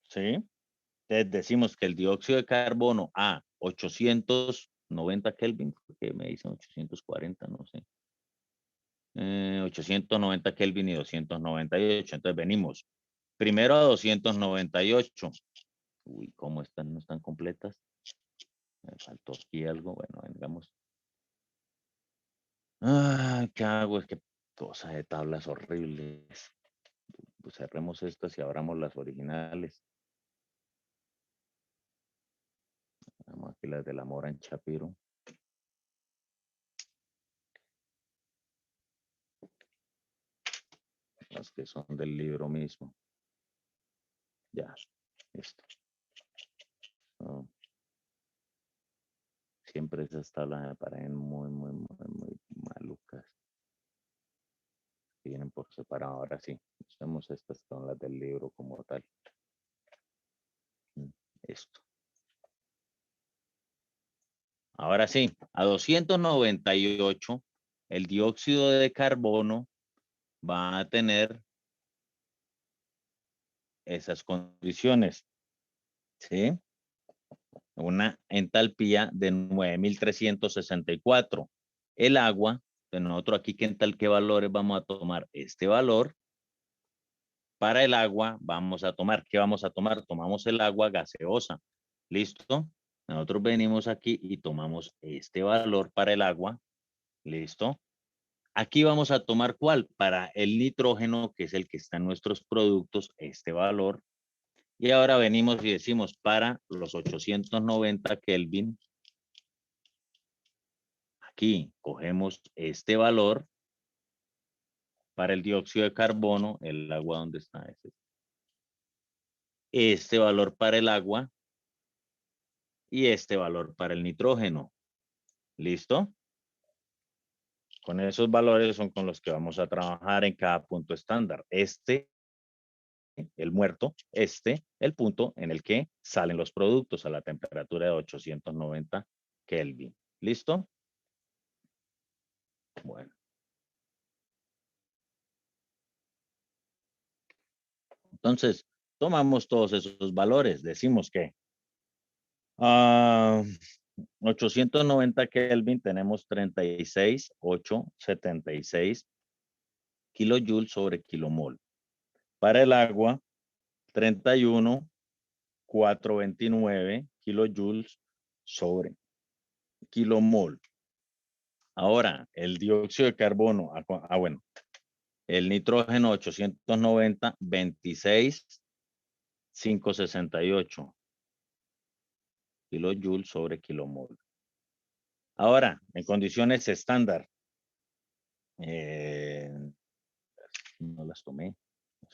¿sí? Entonces decimos que el dióxido de carbono a 890 Kelvin, porque me dicen 840, no sé. 890 Kelvin y 298. Entonces venimos primero a 298. Uy, ¿cómo están? ¿No están completas? Me faltó aquí algo. Bueno, vengamos. Ah, ¿qué hago? Es que cosa de tablas horribles. Pues cerremos estas y abramos las originales. Vamos aquí las de la Mora en Chapiro. Las que son del libro mismo. Ya, listo. No. Siempre esas tablas me parecen muy malucas. Vienen por separado. Ahora sí, usemos estas, son las del libro como tal. Esto. Ahora sí, a 298, el dióxido de carbono va a tener esas condiciones, ¿sí? Una entalpía de 9364. El agua, de nosotros aquí, ¿qué valores vamos a tomar? Este valor. Para el agua, vamos a tomar, ¿qué vamos a tomar? Tomamos el agua gaseosa. ¿Listo? Nosotros venimos aquí y tomamos este valor para el agua. ¿Listo? Aquí vamos a tomar ¿cuál? Para el nitrógeno, que es el que está en nuestros productos, este valor. Y ahora venimos y decimos para los 890 Kelvin. Aquí cogemos este valor para el dióxido de carbono, el agua, ¿dónde está? Este valor para el agua y este valor para el nitrógeno. ¿Listo? Con esos valores son con los que vamos a trabajar en cada punto estándar. Este, el muerto, el punto en el que salen los productos a la temperatura de 890 Kelvin. ¿Listo? Bueno. Entonces, tomamos todos esos valores. Decimos que 890 Kelvin tenemos 36,876 kilojoules sobre kilomol. Para el agua, 31,429 kilojoules sobre kilomol. Ahora, el dióxido de carbono, bueno, el nitrógeno 890, 26,568 kilojoules sobre kilomol. Ahora, en condiciones estándar, no las tomé.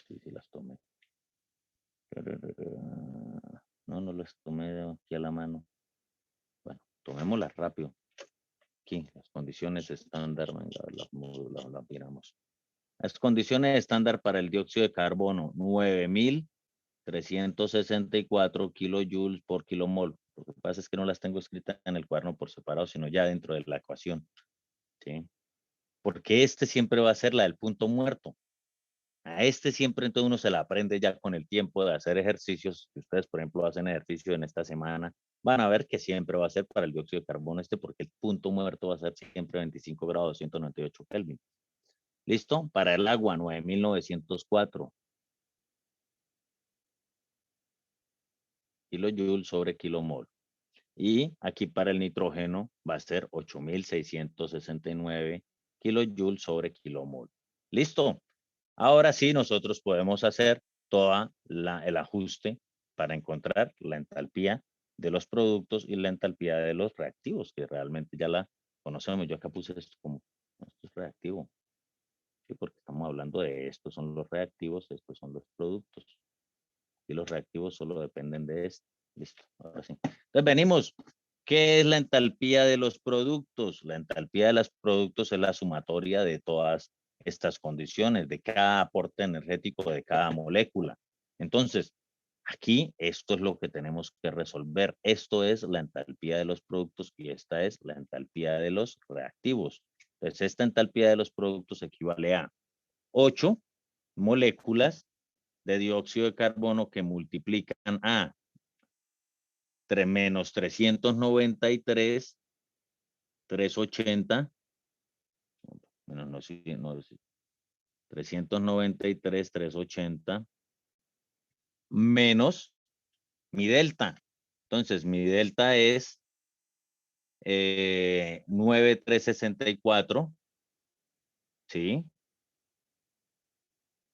Sí, sí las tomé. No las tomé aquí a la mano. Bueno, tomémoslas rápido. Aquí, las condiciones estándar, las miramos. Las condiciones estándar para el dióxido de carbono, 9,364 kilojoules por kilomol. Lo que pasa es que no las tengo escritas en el cuaderno por separado, sino ya dentro de la ecuación. ¿Sí? Porque este siempre va a ser la del punto muerto. A este siempre entonces uno se la aprende ya con el tiempo de hacer ejercicios. Si ustedes, por ejemplo, hacen ejercicio en esta semana, van a ver que siempre va a ser para el dióxido de carbono porque el punto muerto va a ser siempre 25 grados 198 Kelvin. ¿Listo? Para el agua, 9,904 kilojoules sobre kilomol. Y aquí para el nitrógeno va a ser 8,669 kilojoules sobre kilomol. ¿Listo? Ahora sí, nosotros podemos hacer todo el ajuste para encontrar la entalpía de los productos y la entalpía de los reactivos, que realmente ya la conocemos. Yo acá puse esto como, esto es reactivo. Sí, porque estamos hablando de estos son los reactivos, estos son los productos. Y los reactivos solo dependen de esto. Listo, ahora sí. Entonces venimos. ¿Qué es la entalpía de los productos? La entalpía de los productos es la sumatoria de todas estas condiciones, de cada aporte energético de cada molécula. Entonces, aquí esto es lo que tenemos que resolver. Esto es la entalpía de los productos y esta es la entalpía de los reactivos. Entonces, esta entalpía de los productos equivale a 8 moléculas de dióxido de carbono que multiplican a menos 393, 380, menos no, 393, 380, menos mi delta. Entonces, mi delta es 9,364, ¿sí?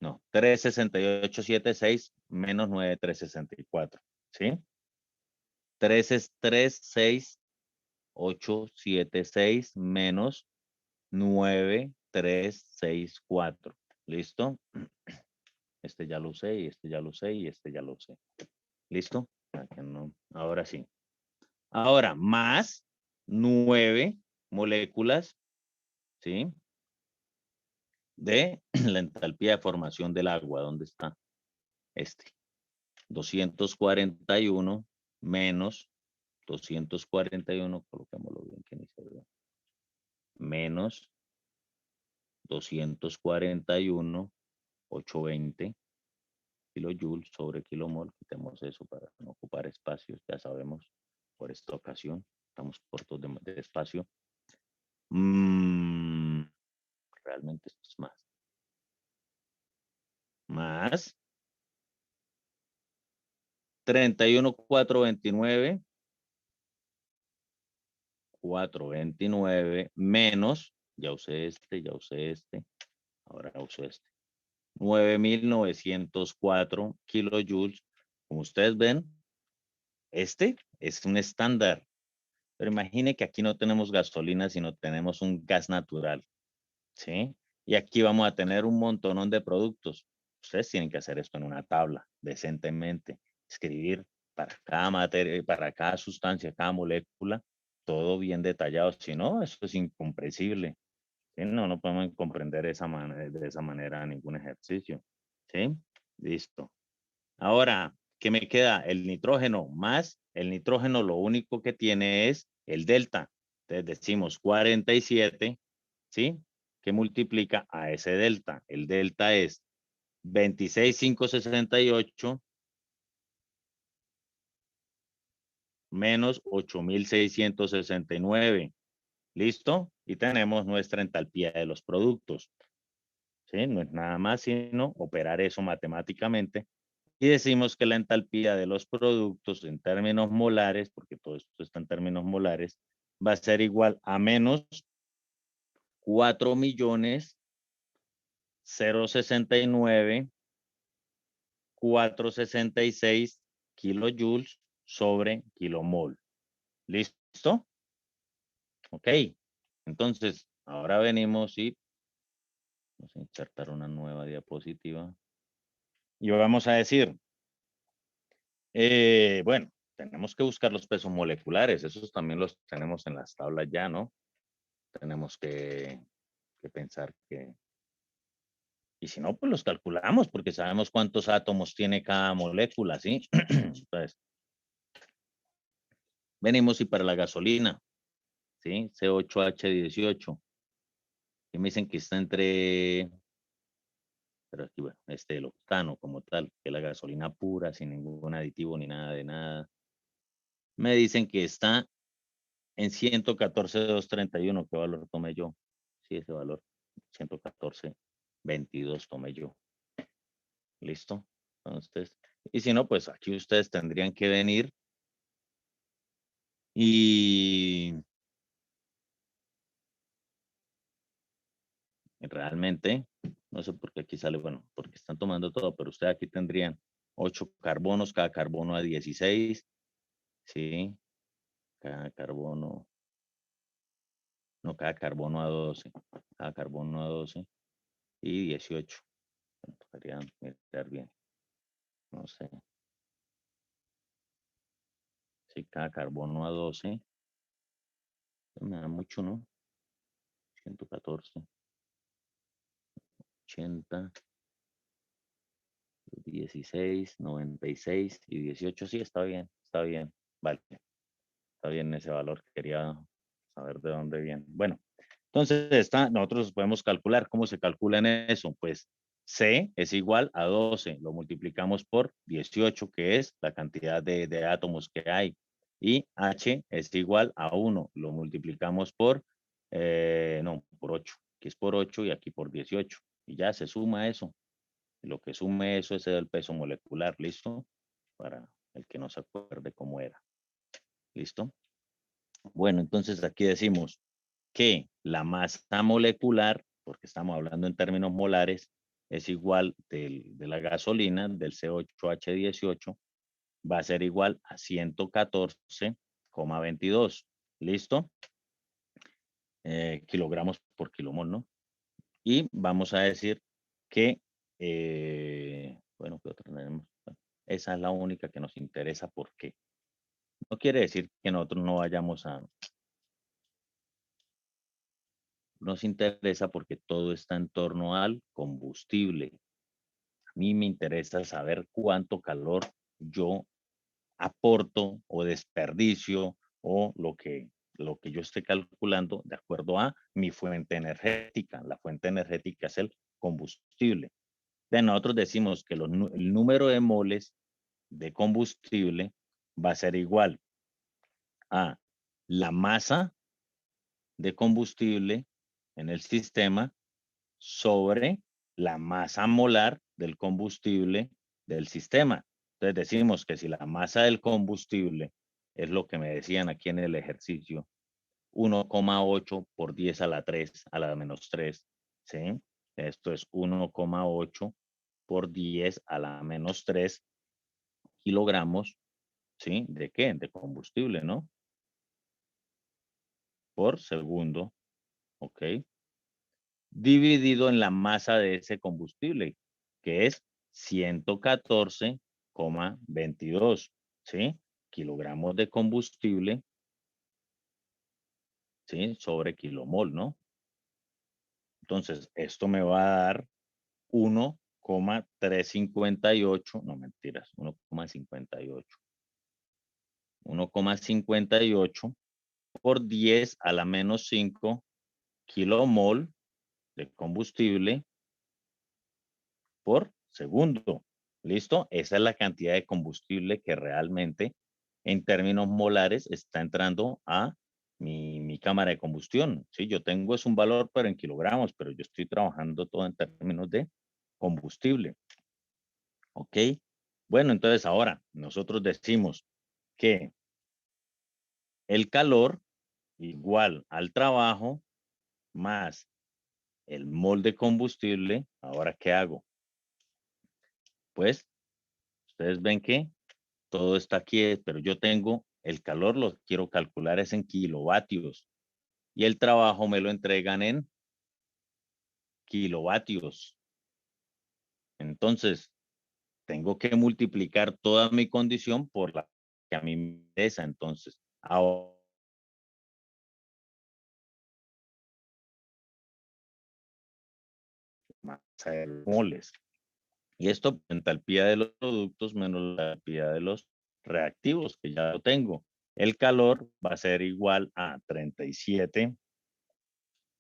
No, 36876 menos 9364, ¿sí? 36876 menos 9364. ¿Listo? Este ya lo usé y este ya lo usé y este ya lo usé. ¿Listo? No. Ahora sí. Ahora, más 9 moléculas, ¿sí? De la entalpía de formación del agua. ¿Dónde está? Este. 241 menos 241, colocémoslo bien que ni se vea. Menos 241, 820 kilojoules sobre kilomol. Quitemos eso para no ocupar espacios, ya sabemos, por esta ocasión, estamos cortos de espacio. Realmente esto es más. Más 31,429. 429 menos, ya usé este, ahora uso este. 9.904 kilojoules. Como ustedes ven, este es un estándar. Pero imagine que aquí no tenemos gasolina, sino tenemos un gas natural, ¿sí? Y aquí vamos a tener un montonón de productos. Ustedes tienen que hacer esto en una tabla, decentemente. Escribir para cada materia, para cada sustancia, cada molécula, todo bien detallado. Si no, eso es incomprensible. ¿Sí? No podemos comprender de esa manera ningún ejercicio. ¿Sí? Listo. Ahora, ¿qué me queda? El nitrógeno más. El nitrógeno lo único que tiene es el delta. Entonces decimos 47, ¿sí? Que multiplica a ese delta. El delta es 26,568 menos 8,669. ¿Listo? Y tenemos nuestra entalpía de los productos. ¿Sí? No es nada más sino operar eso matemáticamente. Y decimos que la entalpía de los productos en términos molares, porque todo esto está en términos molares, va a ser igual a menos 4.069.466 kilojoules sobre kilomol. ¿Listo? Ok. Entonces, ahora venimos y vamos a insertar una nueva diapositiva. Y vamos a decir, bueno, tenemos que buscar los pesos moleculares. Esos también los tenemos en las tablas ya, ¿no? Tenemos que pensar que... Y si no, pues los calculamos porque sabemos cuántos átomos tiene cada molécula, ¿sí? Entonces, venimos y para la gasolina, ¿sí? C8H18. Y me dicen que está entre... Pero aquí, bueno, el octano como tal, que es la gasolina pura, sin ningún aditivo ni nada de nada. Me dicen que está en 114,231. ¿Qué valor tomé yo? Sí, ese valor. 114,22 tomé yo. ¿Listo? Entonces, y si no, pues aquí ustedes tendrían que venir y realmente, no sé por qué aquí sale, bueno, porque están tomando todo, pero ustedes aquí tendrían 8 carbonos, cada carbono a 16, ¿sí? Cada carbono, no, cada carbono a 12, cada carbono a 12 y 18. Deberían mirar bien, no sé. Sí, cada carbono a 12, me da mucho, ¿no? 114, 80, 16, 96 y 18, sí, está bien, vale, está bien ese valor, quería saber de dónde viene. Bueno, entonces nosotros podemos calcular, ¿cómo se calcula en eso? Pues C es igual a 12, lo multiplicamos por 18, que es la cantidad de átomos que hay, y H es igual a 1, lo multiplicamos por, no, por 8, que es por 8 y aquí por 18, y ya se suma eso. Lo que sume eso es el peso molecular, ¿listo? Para el que no se acuerde cómo era. ¿Listo? Bueno, entonces aquí decimos que la masa molecular, porque estamos hablando en términos molares, es igual de la gasolina, del C8H18, va a ser igual a 114,22. ¿Listo? Kilogramos por kilomol, ¿no? Y vamos a decir que, bueno, ¿qué otra tenemos? Bueno, esa es la única que nos interesa. ¿Por qué? No quiere decir que nosotros no vayamos a... Nos interesa porque todo está en torno al combustible. A mí me interesa saber cuánto calor yo aporto o desperdicio o lo que yo esté calculando de acuerdo a mi fuente energética. La fuente energética es el combustible. De nosotros decimos que el número de moles de combustible va a ser igual a la masa de combustible en el sistema sobre la masa molar del combustible del sistema. Entonces decimos que si la masa del combustible es lo que me decían aquí en el ejercicio, 1,8 por 10 a la 3 a la menos 3, ¿sí? Esto es 1,8 por 10 a la menos 3 kilogramos, ¿sí? ¿De qué? De combustible, ¿no? Por segundo, ¿ok? Dividido en la masa de ese combustible, que es 114,22, ¿sí? Kilogramos de combustible, ¿sí? Sobre kilomol, ¿no? Entonces, esto me va a dar 1,358, no mentiras, 1,58. 1,58 por 10 a la menos 5 kilomol de combustible por segundo. ¿Listo? Esa es la cantidad de combustible que realmente en términos molares está entrando a mi cámara de combustión. Sí, yo tengo es un valor, pero en kilogramos, pero yo estoy trabajando todo en términos de combustible. ¿Ok? Bueno, entonces ahora nosotros decimos que el calor igual al trabajo más el mol de combustible. Ahora, ¿qué hago? Pues ustedes ven que todo está aquí, pero yo tengo el calor, lo quiero calcular es en kilovatios y el trabajo me lo entregan en kilovatios. Entonces, tengo que multiplicar toda mi condición por la que a mí me interesa. Entonces, ahora masa de moles. Y esto, entalpía de los productos menos la entalpía de los reactivos, que ya lo tengo. El calor va a ser igual a 37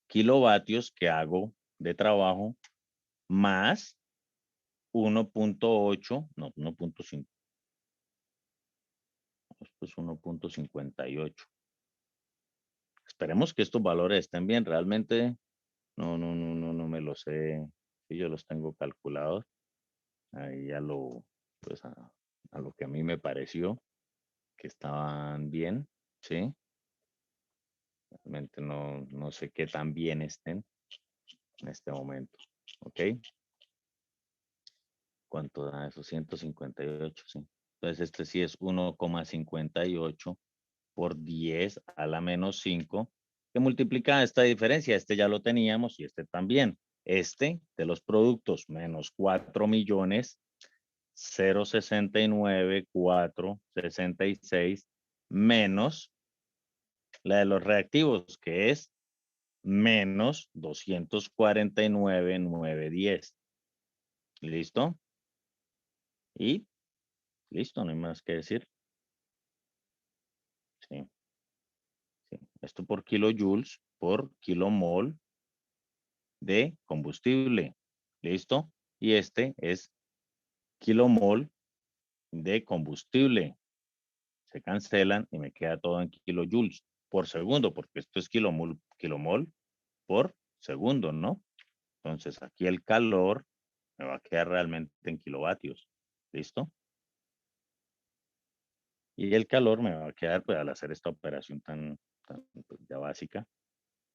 kilovatios que hago de trabajo más 1.8, no, 1.5. Esto es 1.58. Esperemos que estos valores estén bien. Realmente no me lo sé. Si yo los tengo calculados. Ahí a lo, pues a lo que a mí me pareció que estaban bien, ¿sí? Realmente no sé qué tan bien estén en este momento, ¿ok? ¿Cuánto da eso? 158, sí. Entonces este sí es 1,58 por 10 a la menos 5, que multiplica esta diferencia. Este ya lo teníamos y este también. Este de los productos menos 4 millones 0,69466 menos la de los reactivos, que es menos 249,910. ¿Listo? Y listo, no hay más que decir. Sí, sí. Esto por kilojoules por kilomol de combustible. ¿Listo? Y este es kilomol de combustible. Se cancelan y me queda todo en kilojoules por segundo, porque esto es kilomol por segundo, ¿no? Entonces aquí el calor me va a quedar realmente en kilovatios. ¿Listo? Y el calor me va a quedar, pues al hacer esta operación tan pues, ya básica,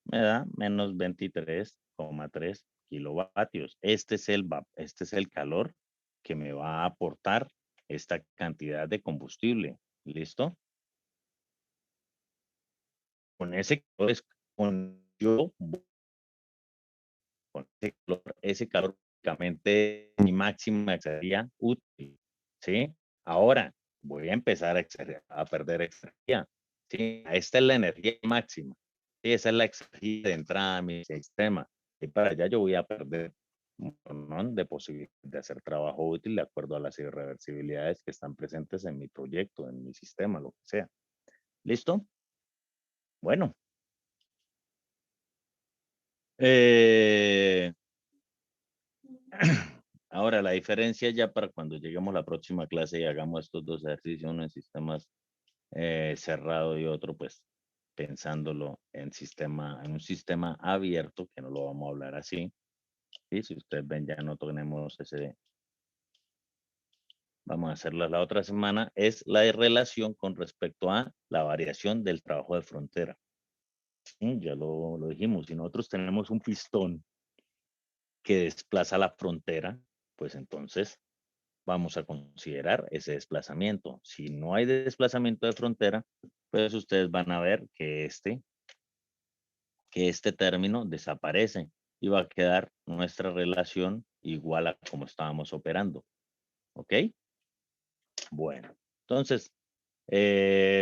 me da menos 23,3 kilovatios. Este es el calor que me va a aportar esta cantidad de combustible. ¿Listo? Con ese calor es con ese calor prácticamente mi máxima sería útil. ¿Sí? Ahora voy a empezar a perder energía. ¿Sí? Esta es la energía máxima. ¿Sí? Esa es la energía de entrada a mi sistema. Y para allá yo voy a perder un montón de posibilidades de hacer trabajo útil de acuerdo a las irreversibilidades que están presentes en mi proyecto, en mi sistema, lo que sea. ¿Listo? Bueno. Ahora, la diferencia ya para cuando lleguemos a la próxima clase y hagamos estos dos ejercicios, uno en sistemas cerrado y otro, pues, pensándolo en un sistema abierto, que no lo vamos a hablar así. Y si ustedes ven, ya no tenemos ese. Vamos a hacerla la otra semana, es la relación con respecto a la variación del trabajo de frontera. Sí, ya lo dijimos, si nosotros tenemos un pistón que desplaza la frontera, pues entonces vamos a considerar ese desplazamiento. Si no hay desplazamiento de frontera, pues ustedes van a ver que este término desaparece y va a quedar nuestra relación igual a como estábamos operando. ¿Ok? Bueno, entonces,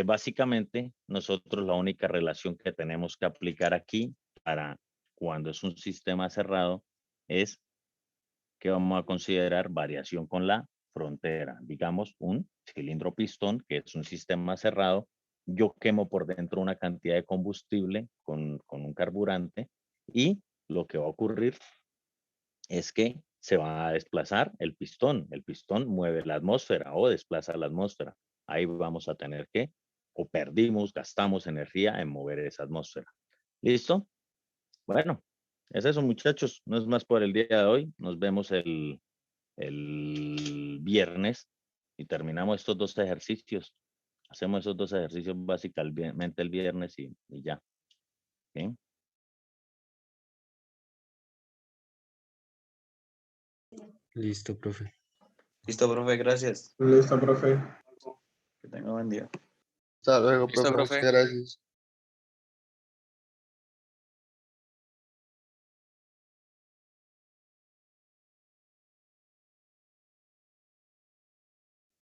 básicamente nosotros la única relación que tenemos que aplicar aquí para cuando es un sistema cerrado es que vamos a considerar variación con la frontera. Digamos un cilindro pistón, que es un sistema cerrado. Yo quemo por dentro una cantidad de combustible con un carburante y lo que va a ocurrir es que se va a desplazar el pistón. El pistón mueve la atmósfera o desplaza la atmósfera. Ahí vamos a tener que, o perdimos, gastamos energía en mover esa atmósfera. ¿Listo? Bueno, es eso, muchachos. No es más por el día de hoy. Nos vemos el viernes y terminamos estos dos ejercicios. Hacemos esos dos ejercicios básicamente el viernes y ya. ¿Sí?
Listo, profe.
Listo, profe, gracias.
Listo, profe.
Que tenga buen día.
Hasta luego,
Listo,
profe.
profe.
Muchas gracias.